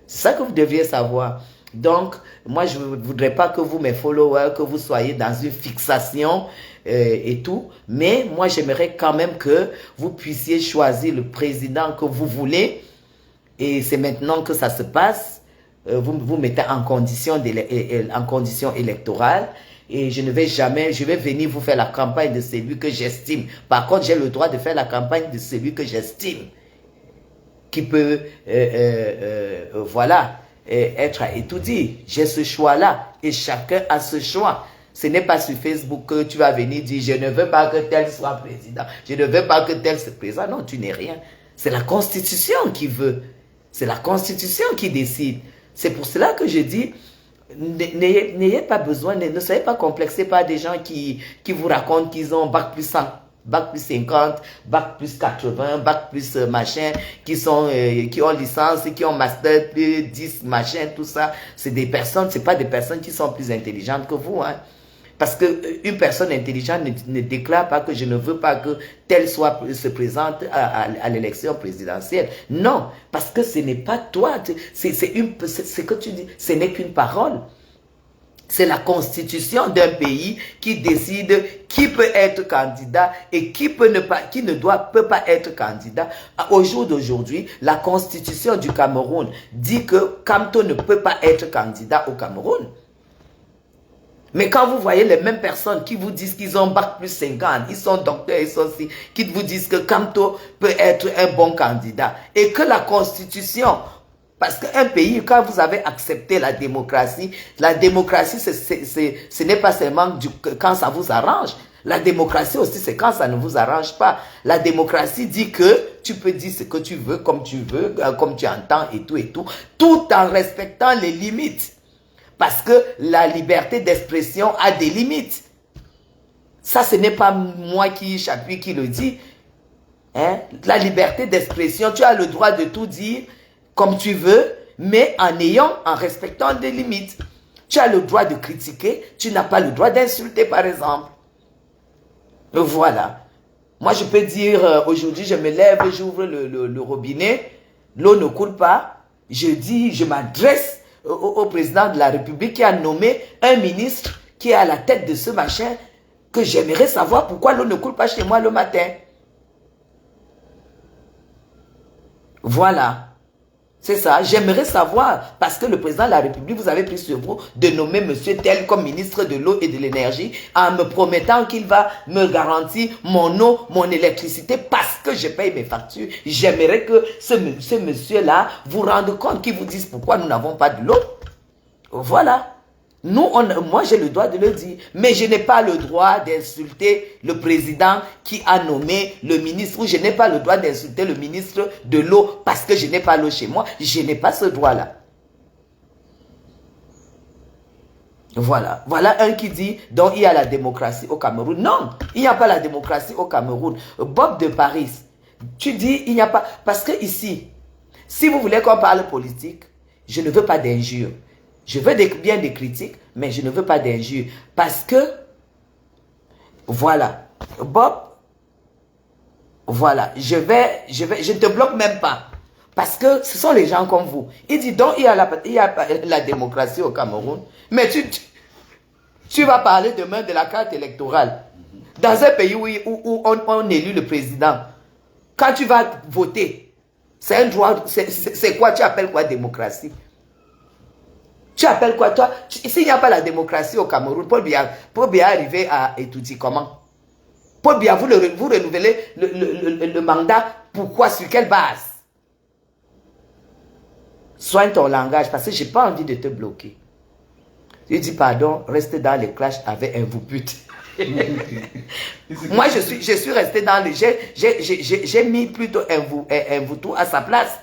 C'est ça que vous deviez savoir. Donc, moi, je ne voudrais pas que vous, mes followers, que vous soyez dans une fixation et tout. Mais moi, j'aimerais quand même que vous puissiez choisir le président que vous voulez. Et c'est maintenant que ça se passe. Vous vous mettez en condition électorale. Et je vais venir vous faire la campagne de celui que j'estime. Par contre, j'ai le droit de faire la campagne de celui que j'estime. Qui peut, voilà, être étudié. J'ai ce choix-là. Et chacun a ce choix. Ce n'est pas sur Facebook que tu vas venir dire « Je ne veux pas que tel soit président. Je ne veux pas que tel se présente. » Non, tu n'es rien. C'est la Constitution qui veut. C'est la Constitution qui décide. C'est pour cela que je dis, n'ayez pas besoin, ne soyez pas complexés par des gens qui vous racontent qu'ils ont bac plus 100, bac plus 50, bac plus 80, bac plus machin, qui ont licence, qui ont master plus 10, machin, tout ça. C'est des personnes, c'est pas des personnes qui sont plus intelligentes que vous, hein. Parce qu'une personne intelligente ne déclare pas que je ne veux pas que tel se présente à l'élection présidentielle. Non, parce que ce n'est pas toi. C'est que tu dis, ce n'est qu'une parole. C'est la constitution d'un pays qui décide qui peut être candidat et qui peut pas être candidat. Au jour d'aujourd'hui, la constitution du Cameroun dit que Kamto ne peut pas être candidat au Cameroun. Mais quand vous voyez les mêmes personnes qui vous disent qu'ils ont bac plus 50, ils sont docteurs, ils sont aussi, qui vous disent que Kamto peut être un bon candidat et que la constitution, parce qu'un pays, quand vous avez accepté la démocratie, ce n'est pas seulement quand ça vous arrange. La démocratie aussi, c'est quand ça ne vous arrange pas. La démocratie dit que tu peux dire ce que tu veux, comme tu entends et tout, tout en respectant les limites. Parce que la liberté d'expression a des limites. Ça, ce n'est pas moi qui le dis. Hein? La liberté d'expression, tu as le droit de tout dire comme tu veux, mais en respectant des limites. Tu as le droit de critiquer, tu n'as pas le droit d'insulter, par exemple. Voilà. Moi, je peux dire, aujourd'hui, je me lève, j'ouvre le robinet, l'eau ne coule pas. Je m'adresse au président de la République qui a nommé un ministre qui est à la tête de ce machin, que j'aimerais savoir pourquoi l'eau ne coule pas chez moi le matin. Voilà. C'est ça. J'aimerais savoir, parce que le président de la République, vous avez pris sur vous de nommer monsieur tel comme ministre de l'eau et de l'énergie en me promettant qu'il va me garantir mon eau, mon électricité parce que je paye mes factures. J'aimerais que ce monsieur-là vous rende compte, qu'il vous dise pourquoi nous n'avons pas de l'eau. Voilà. Moi, j'ai le droit de le dire, mais je n'ai pas le droit d'insulter le président qui a nommé le ministre, ou je n'ai pas le droit d'insulter le ministre de l'eau parce que je n'ai pas l'eau chez moi. Je n'ai pas ce droit-là. Voilà. Voilà un qui dit, donc il y a la démocratie au Cameroun. Non, il n'y a pas la démocratie au Cameroun. Bob de Paris, tu dis, il n'y a pas... Parce que ici, si vous voulez qu'on parle politique, je ne veux pas d'injures. Je veux bien des critiques, mais je ne veux pas d'injures. Parce que, voilà, Bob, voilà, je ne te bloque même pas. Parce que ce sont les gens comme vous. Il dit donc, il y a la démocratie au Cameroun, mais tu vas parler demain de la carte électorale. Dans un pays où on élit le président, quand tu vas voter, c'est un droit, c'est quoi, tu appelles quoi démocratie? Tu appelles quoi toi? S'il n'y a pas la démocratie au Cameroun, pour bien arriver à étudier comment? Paul Biya, vous renouvelez le mandat. Pourquoi? Sur quelle base? Soigne ton langage parce que je n'ai pas envie de te bloquer. Je dis pardon, reste dans les clashs avec un vous pute. Moi, je suis resté dans le... J'ai mis plutôt un vous tout à sa place.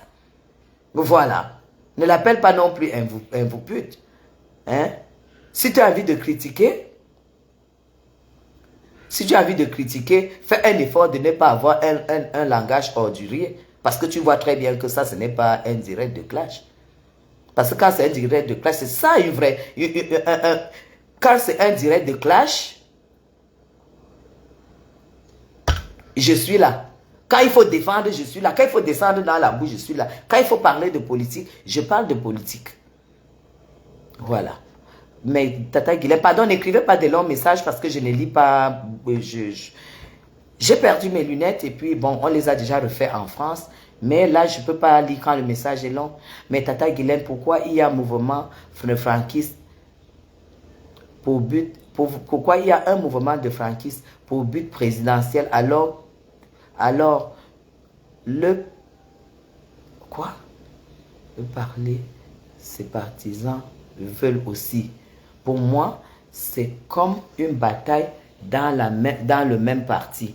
Voilà. Ne l'appelle pas non plus un vous pute. Hein? Si tu as envie de critiquer, fais un effort de ne pas avoir un langage ordurier. Parce que tu vois très bien que ça, ce n'est pas un direct de clash. Parce que quand c'est un direct de clash, c'est ça une vraie... Quand c'est un direct de clash, je suis là. Quand il faut défendre, je suis là. Quand il faut descendre dans la boue, je suis là. Quand il faut parler de politique, je parle de politique. Voilà. Mais Tata Guilhem, pardon, n'écrivez pas de longs messages parce que je ne lis pas. J'ai perdu mes lunettes et puis bon, on les a déjà refaits en France. Mais là, je ne peux pas lire quand le message est long. Mais Tata Guilhem, pourquoi il y a un mouvement franquiste pour but, pourquoi il y a un mouvement de franquistes pour but présidentiel alors le parler, ses partisans veulent aussi. Pour moi, c'est comme une bataille dans le même parti.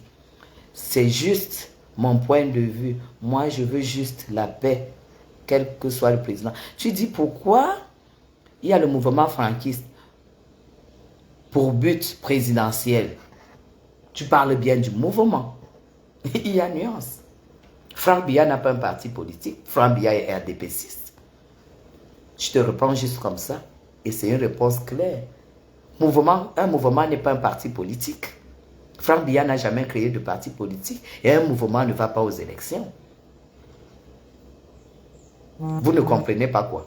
C'est juste mon point de vue. Moi, je veux juste la paix, quel que soit le président. Tu dis pourquoi il y a le mouvement franquiste pour but présidentiel. Tu parles bien du mouvement. Il y a nuance. Franck Biya n'a pas un parti politique. Franck Biya est RDPciste. Je te réponds juste comme ça. Et c'est une réponse claire. Un mouvement n'est pas un parti politique. Franck Biya n'a jamais créé de parti politique. Et un mouvement ne va pas aux élections. Vous ne comprenez pas quoi.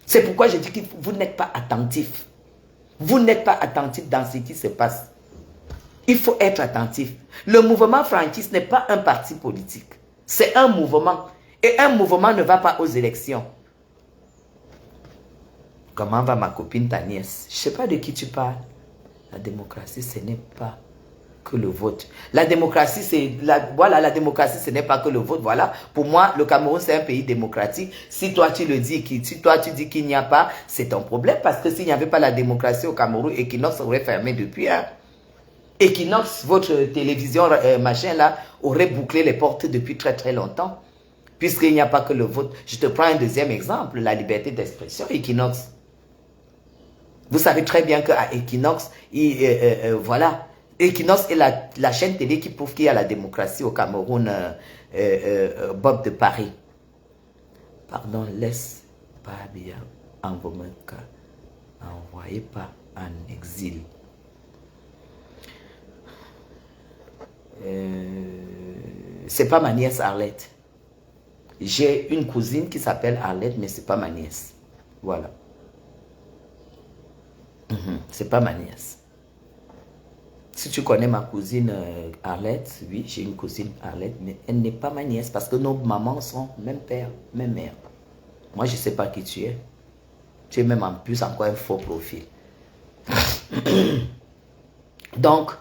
C'est pourquoi je dis que vous n'êtes pas attentif. Vous n'êtes pas attentif dans ce qui se passe. Il faut être attentif. Le mouvement franquiste n'est pas un parti politique. C'est un mouvement. Et un mouvement ne va pas aux élections. Comment va ma copine, ta nièce? Je ne sais pas de qui tu parles. La démocratie, ce n'est pas que le vote. La démocratie, la démocratie, ce n'est pas que le vote. Voilà. Pour moi, le Cameroun, c'est un pays démocratique. Si toi, tu le dis, si toi, tu dis qu'il n'y a pas, c'est ton problème. Parce que s'il n'y avait pas la démocratie au Cameroun, Equinox aurait fermé depuis. Hein. Equinox, votre télévision, machin là, aurait bouclé les portes depuis très très longtemps. Puisqu'il n'y a pas que le vote. Je te prends un deuxième exemple, la liberté d'expression, Equinox. Vous savez très bien qu'à Equinox, voilà, Equinox est la chaîne télé qui prouve qu'il y a la démocratie au Cameroun, Bob de Paris. Pardon, laisse pas bien envoyez pas en exil. C'est pas ma nièce Arlette. J'ai une cousine qui s'appelle Arlette, mais c'est pas ma nièce. Voilà. C'est pas ma nièce. Si tu connais ma cousine Arlette, oui, j'ai une cousine Arlette, mais elle n'est pas ma nièce parce que nos mamans sont même père, même mère. Moi, je ne sais pas qui tu es. Tu es même en plus encore un faux profil. Donc,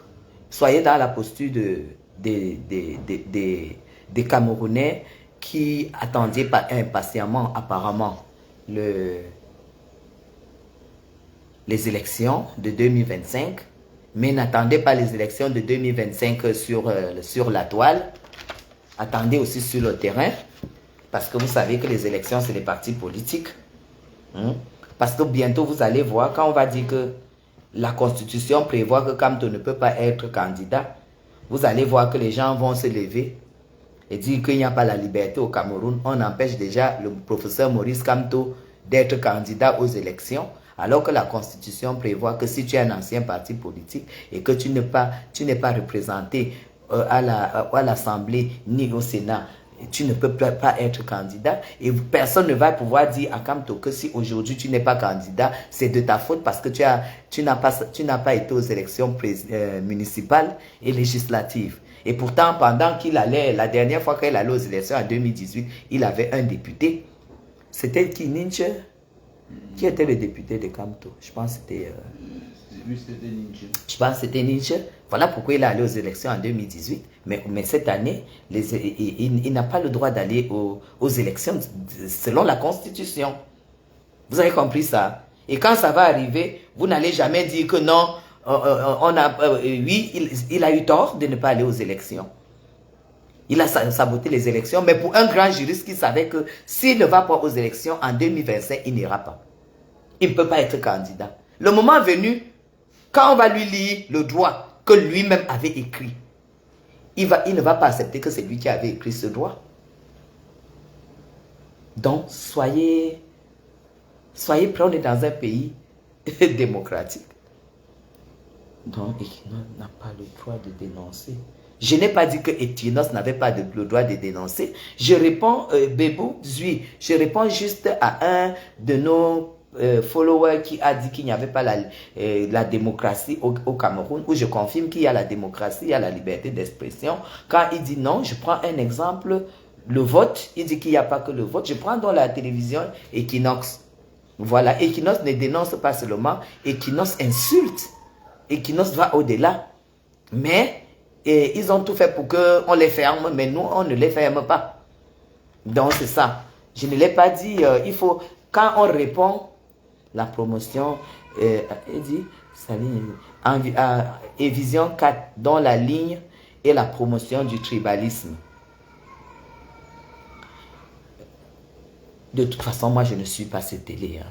soyez dans la posture des Camerounais qui attendaient impatiemment, apparemment, les élections de 2025, mais n'attendez pas les élections de 2025 sur la toile. Attendez aussi sur le terrain, parce que vous savez que les élections, c'est les partis politiques. Parce que bientôt, vous allez voir, quand on va dire que la Constitution prévoit que Kamto ne peut pas être candidat, vous allez voir que les gens vont se lever et dire qu'il n'y a pas la liberté au Cameroun. On empêche déjà le professeur Maurice Kamto d'être candidat aux élections, alors que la Constitution prévoit que si tu es un ancien parti politique et que tu n'es pas représenté à l'Assemblée ni au Sénat, tu ne peux pas être candidat et personne ne va pouvoir dire à Kamto que si aujourd'hui tu n'es pas candidat, c'est de ta faute parce que tu n'as pas été aux élections municipales et législatives. Et pourtant, pendant qu'il allait, la dernière fois qu'il allait aux élections en 2018, il avait un député. C'était qui, Ninche? Qui était le député de Kamto? Je pense que c'était... Oui, c'était Nietzsche. Je pense que c'était Nietzsche. Voilà pourquoi il est allé aux élections en 2018. Mais cette année, il n'a pas le droit d'aller aux élections selon la Constitution. Vous avez compris ça? Et quand ça va arriver, vous n'allez jamais dire que non, oui, il a eu tort de ne pas aller aux élections. Il a saboté les élections, mais pour un grand juriste qui savait que s'il ne va pas aux élections en 2025, il n'ira pas. Il ne peut pas être candidat. Le moment venu, quand on va lui lire le droit que lui-même avait écrit, il ne va pas accepter que c'est lui qui avait écrit ce droit. Donc, soyez prêts, on est dans un pays démocratique. Donc, Equinos n'a pas le droit de dénoncer. Je n'ai pas dit que Equinos n'avait pas le droit de dénoncer. Je réponds, Bébou Zui, je réponds juste à un de nos followers qui a dit qu'il n'y avait pas la démocratie au Cameroun, où je confirme qu'il y a la démocratie, il y a la liberté d'expression. Quand il dit non, je prends un exemple, le vote, il dit qu'il n'y a pas que le vote. Je prends dans la télévision Equinox. Voilà, Equinox ne dénonce pas seulement, Equinox insulte. Equinox va au-delà. Mais ils ont tout fait pour qu'on les ferme, mais nous, on ne les ferme pas. Donc, c'est ça. Je ne l'ai pas dit. Il faut, quand on répond, la promotion, il dit, et vision 4, dans la ligne et la promotion du tribalisme. De toute façon, moi, je ne suis pas cette télé. Hein.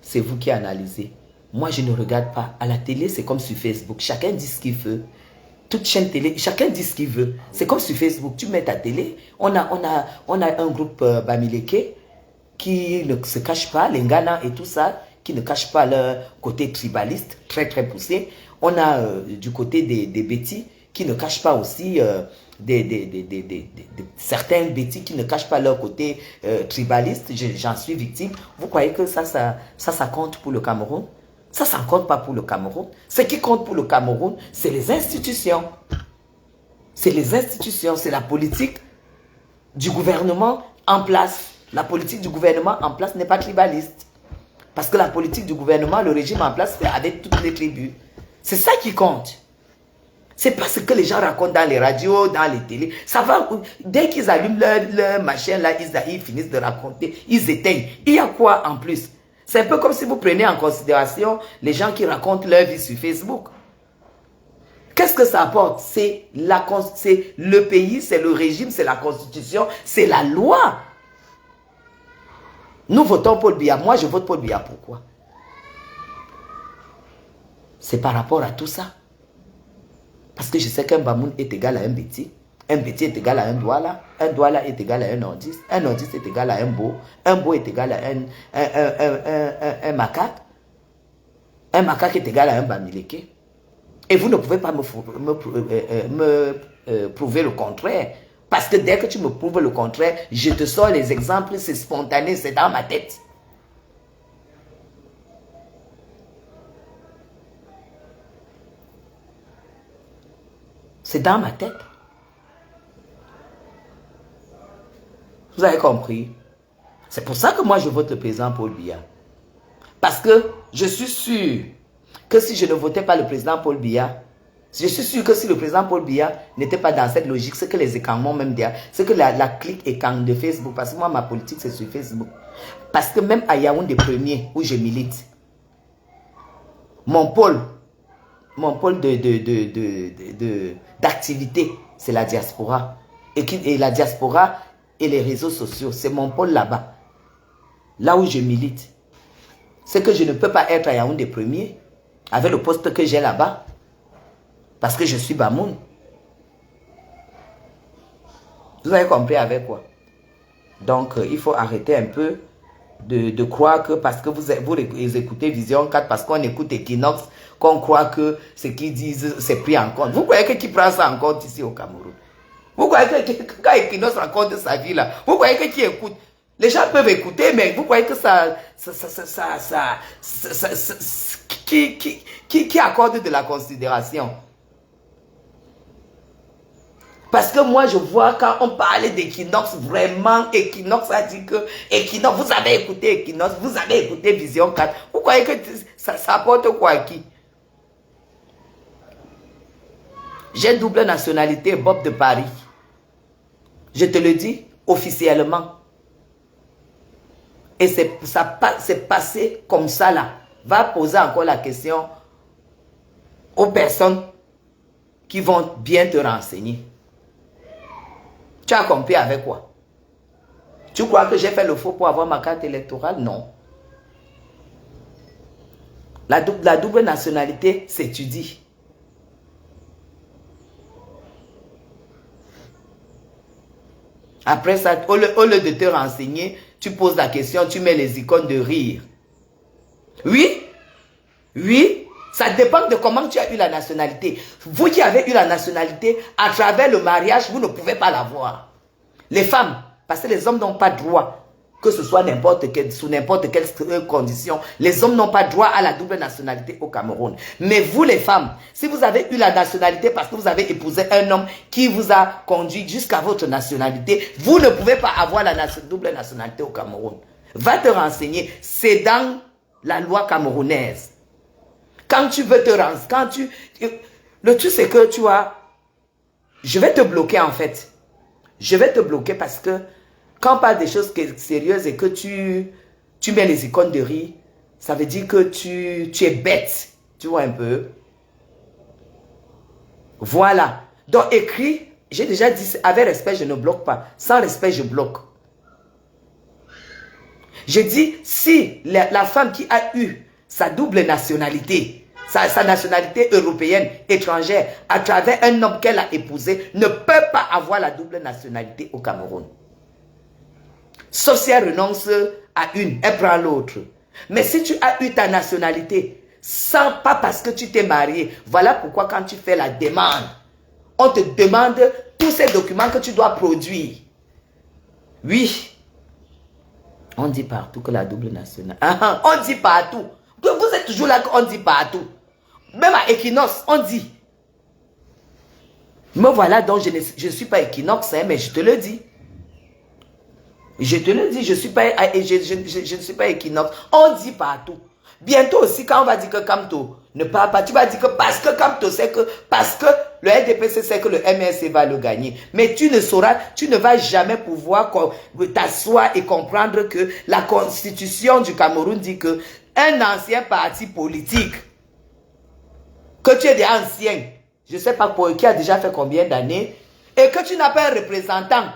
C'est vous qui analysez. Moi, je ne regarde pas. À la télé, c'est comme sur Facebook. Chacun dit ce qu'il veut. Toute chaîne télé, chacun dit ce qu'il veut. C'est comme sur Facebook. Tu mets ta télé. On a un groupe Bamileke qui ne se cache pas, les Ghana et tout ça, qui ne cachent pas leur côté tribaliste, très très poussé. On a du côté des Betty qui ne cachent pas aussi certains Betty qui ne cachent pas leur côté tribaliste. J'en suis victime. Vous croyez que ça compte pour le Cameroun? Ça ne compte pas pour le Cameroun. Ce qui compte pour le Cameroun, c'est les institutions. C'est les institutions, c'est la politique du gouvernement en place. La politique du gouvernement en place n'est pas tribaliste. Parce que la politique du gouvernement, le régime en place, c'est avec toutes les tribus. C'est ça qui compte. C'est pas ce que les gens racontent dans les radios, dans les télés. Ça va, dès qu'ils allument leur machin là, ils finissent de raconter, ils éteignent. Il y a quoi en plus? C'est un peu comme si vous prenez en considération les gens qui racontent leur vie sur Facebook. Qu'est-ce que ça apporte? C'est le pays, c'est le régime, c'est la constitution, c'est la loi. Nous votons Paul Biya. Moi, je vote Paul Biya. Pourquoi? C'est par rapport à tout ça. Parce que je sais qu'un Bamoun est égal à un Betty. Un Betty est égal à un Douala. Un Douala est égal à un Nordiste. Un Nordiste est égal à un Beau. Un Beau est égal à un Macaque. Un Macaque est égal à un Bamileke. Et vous ne pouvez pas me prouver le contraire. Parce que dès que tu me prouves le contraire, je te sors les exemples, c'est spontané, c'est dans ma tête. C'est dans ma tête. Vous avez compris? C'est pour ça que moi je vote le président Paul Biya. Parce que je suis sûr que si je ne votais pas le président Paul Biya, je suis sûr que si le président Paul Biya n'était pas dans cette logique, c'est que les écans m'ont même dit, c'est que la clique écan de Facebook, parce que moi ma politique c'est sur Facebook. Parce que même à Yaoundé premier où je milite, mon pôle d'activité, c'est la diaspora. Et la diaspora et les réseaux sociaux, c'est mon pôle là-bas. Là où je milite. C'est que je ne peux pas être à Yaoundé premier avec le poste que j'ai là-bas. Parce que je suis Bamoun. Vous avez compris avec quoi? Donc, il faut arrêter un peu de croire que parce que vous écoutez Vision 4, parce qu'on écoute Equinox, qu'on croit que ce qu'ils disent, c'est pris en compte. Vous croyez que qui prend ça en compte ici au Cameroun? Vous croyez que quand Equinox raconte sa vie là, vous croyez que qui écoute? Les gens peuvent écouter, mais vous croyez que qui accorde de la considération? Parce que moi, je vois quand on parlait d'Equinox, vraiment, Equinox a dit que Equinox, vous avez écouté Equinox, vous avez écouté Vision 4. Vous croyez que ça apporte quoi à qui? J'ai double nationalité, Bob de Paris. Je te le dis officiellement. Et c'est passé comme ça là. Va poser encore la question aux personnes qui vont bien te renseigner. Tu as compris avec quoi? Tu crois que j'ai fait le faux pour avoir ma carte électorale? Non. La double nationalité s'étudie. Après ça, au lieu de te renseigner, tu poses la question, tu mets les icônes de rire. Oui, oui, ça dépend de comment tu as eu la nationalité. Vous qui avez eu la nationalité, à travers le mariage, vous ne pouvez pas l'avoir. Les femmes, parce que les hommes n'ont pas droit, que ce soit sous n'importe quelle condition, les hommes n'ont pas droit à la double nationalité au Cameroun. Mais vous les femmes, si vous avez eu la nationalité parce que vous avez épousé un homme qui vous a conduit jusqu'à votre nationalité, vous ne pouvez pas avoir la double nationalité au Cameroun. Va te renseigner, c'est dans la loi camerounaise. Quand tu veux te renseigner, le truc c'est que tu as... Je vais te bloquer en fait. Je vais te bloquer parce que quand on parle des choses sérieuses et que tu mets les icônes de rire, ça veut dire que tu es bête. Tu vois un peu. Voilà. Donc écrit, j'ai déjà dit, avec respect, je ne bloque pas. Sans respect, je bloque. Je dis, si la femme qui a eu sa double nationalité, sa nationalité européenne, étrangère, à travers un homme qu'elle a épousé, ne peut pas avoir la double nationalité au Cameroun. Sauf si elle renonce à une, elle prend l'autre. Mais si tu as eu ta nationalité, pas parce que tu t'es marié, voilà pourquoi quand tu fais la demande, on te demande tous ces documents que tu dois produire. Oui. On dit partout que la double nationalité... on dit partout. Vous êtes toujours là qu'on dit partout. Même à Equinox, on dit. Me voilà, donc je ne suis pas Equinox, hein, mais je te le dis. Je te le dis, je ne suis pas Equinox. On dit partout. Bientôt aussi, quand on va dire que Kamto ne parle pas, tu vas dire que parce que Kamto sait que, parce que le RDPC sait que le MRC va le gagner. Mais tu ne sauras, tu ne vas jamais pouvoir t'asseoir et comprendre que la constitution du Cameroun dit que un ancien parti politique, que tu es déjà ancien, je ne sais pas pour qui a déjà fait combien d'années, et que tu n'as pas un représentant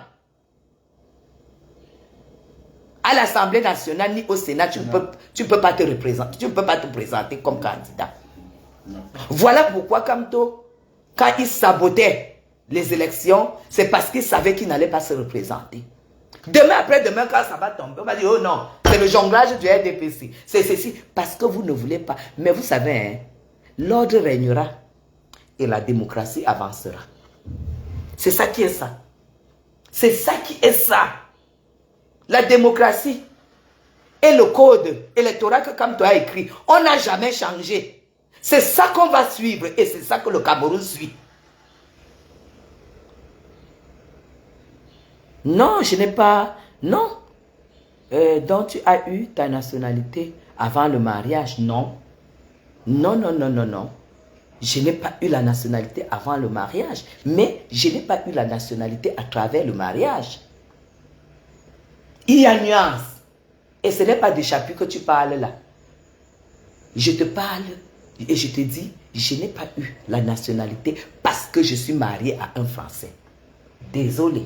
à l'Assemblée nationale ni au Sénat, tu ne peux pas te représenter, tu ne peux pas te présenter comme candidat. Voilà pourquoi Kamto, quand il sabotait les élections, c'est parce qu'il savait qu'il n'allait pas se représenter. Demain après-demain, quand ça va tomber, on va dire, oh non, c'est le jonglage du RDPC. C'est ceci, parce que vous ne voulez pas. Mais vous savez, hein, l'ordre régnera et la démocratie avancera. C'est ça qui est ça. C'est ça qui est ça. La démocratie et le code électoral que Kamto a écrit, on n'a jamais changé. C'est ça qu'on va suivre et c'est ça que le Cameroun suit. Non, je n'ai pas... Non. Donc tu as eu ta nationalité avant le mariage? Non. Non, non, non, non, non. Je n'ai pas eu la nationalité avant le mariage. Mais je n'ai pas eu la nationalité à travers le mariage. Il y a nuance. Et ce n'est pas de chapitre que tu parles là. Je te parle et je te dis, je n'ai pas eu la nationalité parce que je suis marié à un Français. Désolé.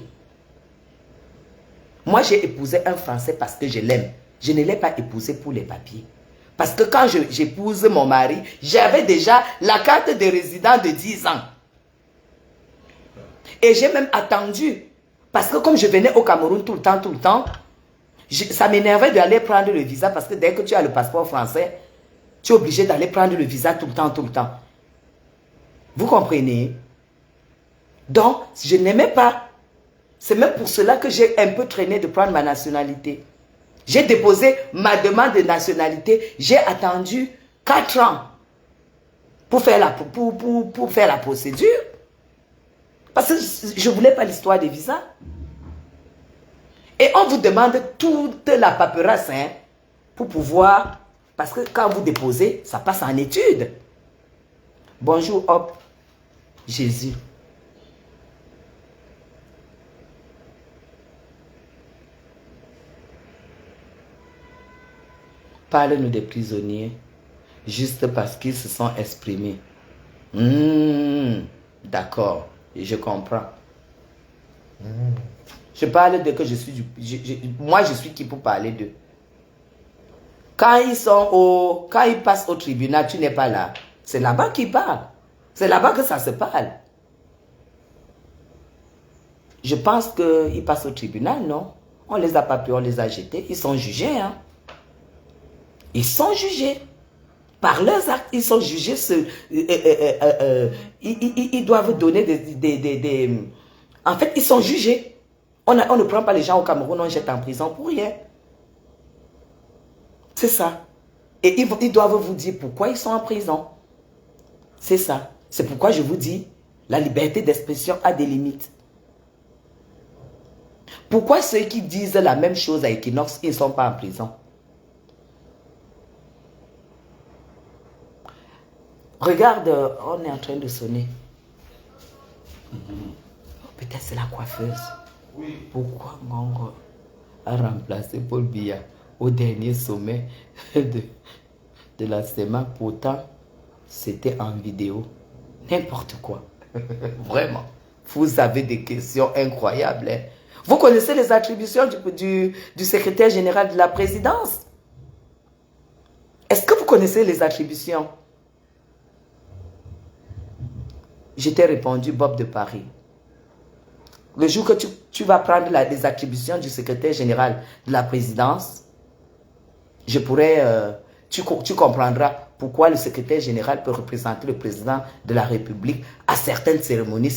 Moi, j'ai épousé un Français parce que je l'aime. Je ne l'ai pas épousé pour les papiers. Parce que quand j'épouse mon mari, j'avais déjà la carte de résident de 10 ans. Et j'ai même attendu. Parce que comme je venais au Cameroun tout le temps, ça m'énervait d'aller prendre le visa parce que dès que tu as le passeport français, tu es obligé d'aller prendre le visa tout le temps. Vous comprenez? Donc, je n'aimais pas. C'est même pour cela que j'ai un peu traîné de prendre ma nationalité. J'ai déposé ma demande de nationalité. J'ai attendu 4 ans pour faire la procédure. Parce que je ne voulais pas l'histoire des visas. Et on vous demande toute la paperasse hein, pour pouvoir... Parce que quand vous déposez, ça passe en étude. Bonjour, hop. Jésus. Parle-nous des prisonniers, juste parce qu'ils se sont exprimés. D'accord, je comprends. Je parle de que je suis moi je suis qui pour parler d'eux. Quand ils passent au tribunal, tu n'es pas là. C'est là-bas qu'ils parlent. C'est là-bas que ça se parle. Je pense qu'ils passent au tribunal, non? On les a pas pu, on les a jetés. Ils sont jugés, hein? Ils sont jugés. Par leurs actes, ils sont jugés. Ils doivent donner des... En fait, ils sont jugés. On ne prend pas les gens au Cameroun, on jette en prison pour rien. C'est ça. Et ils doivent vous dire pourquoi ils sont en prison. C'est ça. C'est pourquoi je vous dis, la liberté d'expression a des limites. Pourquoi ceux qui disent la même chose à Equinox, ils ne sont pas en prison? Regarde, on est en train de sonner. Peut-être c'est la coiffeuse. Oui. Pourquoi Ngongo a remplacé Paul Biya au dernier sommet de la SEMA? Pourtant, c'était en vidéo. N'importe quoi. Vraiment. Vous avez des questions incroyables. Hein? Vous connaissez les attributions du secrétaire général de la présidence? Est-ce que vous connaissez les attributions? Je t'ai répondu Bob de Paris. Le jour que tu vas prendre les attributions du secrétaire général de la présidence, je pourrais, tu comprendras pourquoi le secrétaire général peut représenter le président de la République à certaines cérémonies,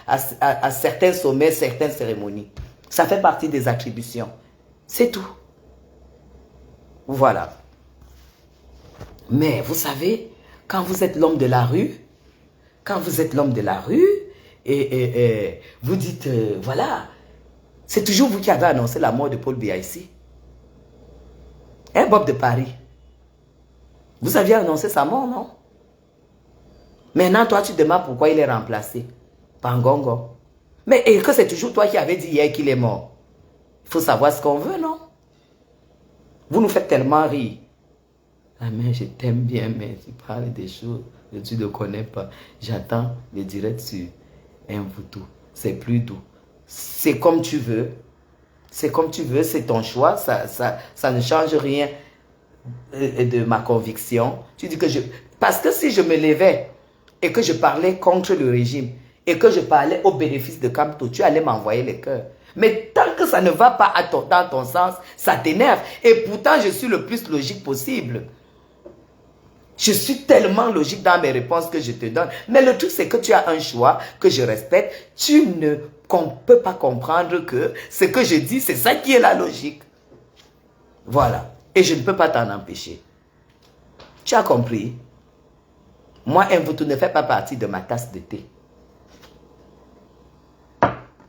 à certains sommets, certaines cérémonies. Ça fait partie des attributions. C'est tout. Voilà. Mais vous savez, quand vous êtes l'homme de la rue, et vous dites, voilà, c'est toujours vous qui avez annoncé la mort de Paul Biya ici. Hein, Bob de Paris? Vous aviez annoncé sa mort, non? Maintenant, toi, tu demandes pourquoi il est remplacé par Ngongo. Mais et que c'est toujours toi qui avais dit hier qu'il est mort. Il faut savoir ce qu'on veut, non? Vous nous faites tellement rire. Ah mais je t'aime bien, mais tu parles des choses que tu ne connais pas. J'attends le direct sur Mvutu. C'est plus doux. C'est comme tu veux. C'est comme tu veux, c'est ton choix. Ça ne change rien de ma conviction. Tu dis que parce que si je me levais et que je parlais contre le régime et que je parlais au bénéfice de Kamto, tu allais m'envoyer les cœurs. Mais tant que ça ne va pas dans ton sens, ça t'énerve. Et pourtant, je suis le plus logique possible. Je suis tellement logique dans mes réponses que je te donne. Mais le truc, c'est que tu as un choix que je respecte. Tu ne peux pas comprendre que ce que je dis, c'est ça qui est la logique. Voilà. Et je ne peux pas t'en empêcher. Tu as compris? Moi, Mvutu ne fait pas partie de ma tasse de thé.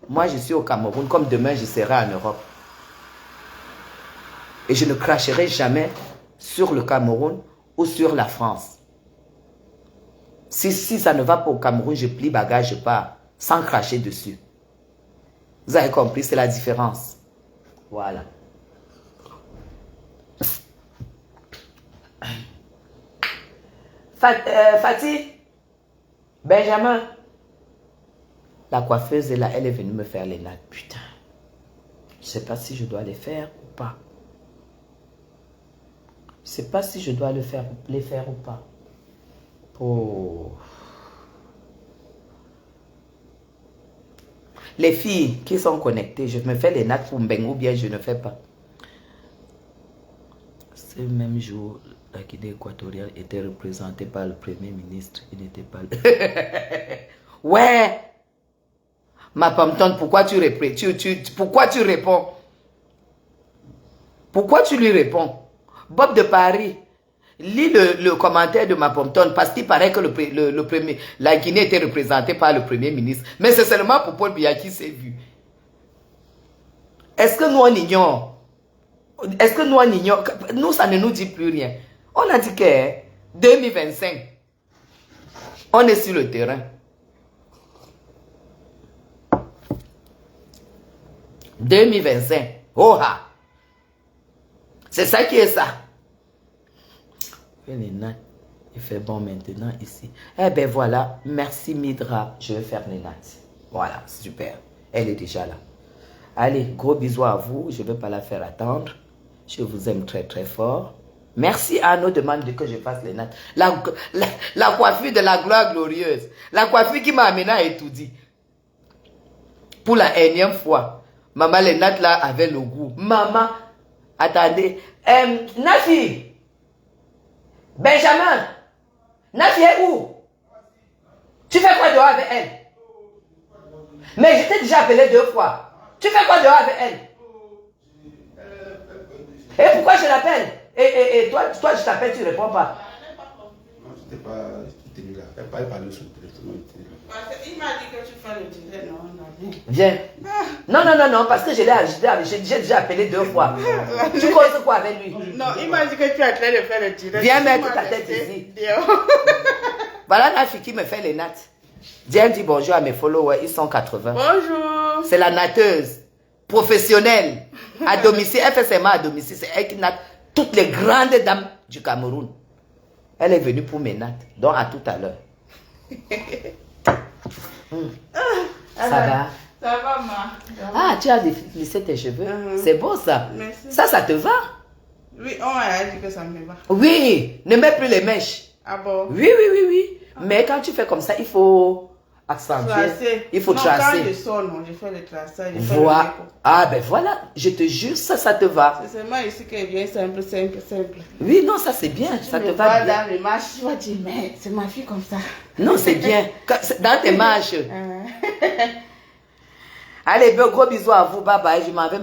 Moi, je suis au Cameroun, comme demain, je serai en Europe. Et je ne cracherai jamais sur le Cameroun ou sur la France. Si ça ne va pas au Cameroun, je plie bagage, je pars, sans cracher dessus. Vous avez compris, c'est la différence. Voilà. Fatih, Benjamin, la coiffeuse est là, elle est venue me faire les nattes. Putain, je ne sais pas si je dois les faire ou pas. Je ne sais pas si je dois les faire ou pas. Oh. Les filles qui sont connectées, je me fais les nattes pour Mbeng ou bien je ne fais pas. Ce même jour, la Guinée équatoriale était représentée par le Premier ministre. Il n'était pas là. Ouais. Ma Pamton, pourquoi tu réponds? Pourquoi tu réponds? Pourquoi tu lui réponds? Bob de Paris, lis le commentaire de ma Pamton parce qu'il paraît que la Guinée était représentée par le Premier ministre. Mais c'est seulement pour Paul Biya qui s'est vu. Est-ce que nous on ignore? Est-ce que nous on ignore? Nous, ça ne nous dit plus rien. On a dit que 2025, On est sur le terrain. 2025. Oh ha! C'est ça qui est ça. Les nattes. Il fait bon maintenant ici. Eh ben voilà. Merci Midra. Je vais faire les nattes. Voilà, super. Elle est déjà là. Allez, gros bisous à vous. Je ne vais pas la faire attendre. Je vous aime très très fort. Merci à nos demandes que je fasse les nattes. La coiffure de la gloire glorieuse. La coiffure qui m'a amené à étudier. Pour la énième fois. Maman, les nattes là avaient le goût. Maman, attendez. Nafi. Benjamin. Nafi est où? Tu fais quoi dehors avec elle? Mais je t'ai déjà appelé 2 fois. Tu fais quoi dehors avec elle? Et pourquoi je l'appelle? Et toi, je t'appelle, tu ne réponds pas. Non, je n'étais pas là. Elle parlait sur le téléphone. Il m'a dit que tu fais le direct. Non. Viens. Non, parce que j'ai déjà appelé 2 fois. Tu causes quoi avec lui? Non, il m'a dit que tu es en train de faire le direct. Viens mettre ta tête ici. Voilà Nafi qui me fait les nattes. Viens dire bonjour à mes followers, ils sont 80. Bonjour. C'est la natteuse professionnelle à domicile. Elle fait ses mains à domicile. C'est elle qui natte toutes les grandes dames du Cameroun. Elle est venue pour mes nattes. Donc à tout à l'heure. Ça va? Ça va, ma. Ah, tu as lissé tes cheveux. C'est beau ça. Merci. Ça te va? Oui, on a dit que ça me va. Oui, ne mets plus les mèches. Ah bon? Oui. Mais quand tu fais comme ça, il faut accentuer. Tracer. Il faut non, tracer. Quand je sors, non, je fais le traçage. Voilà. Ah ben voilà, je te jure, ça te va. C'est seulement ici qu'elle vient simple. Oui, non, ça c'est bien, ça te va bien. Dans les marches, tu vas dire, mais c'est ma fille comme ça. Non, c'est bien. Dans tes marches. Allez, gros bisous à vous, bye bye, je m'en vais.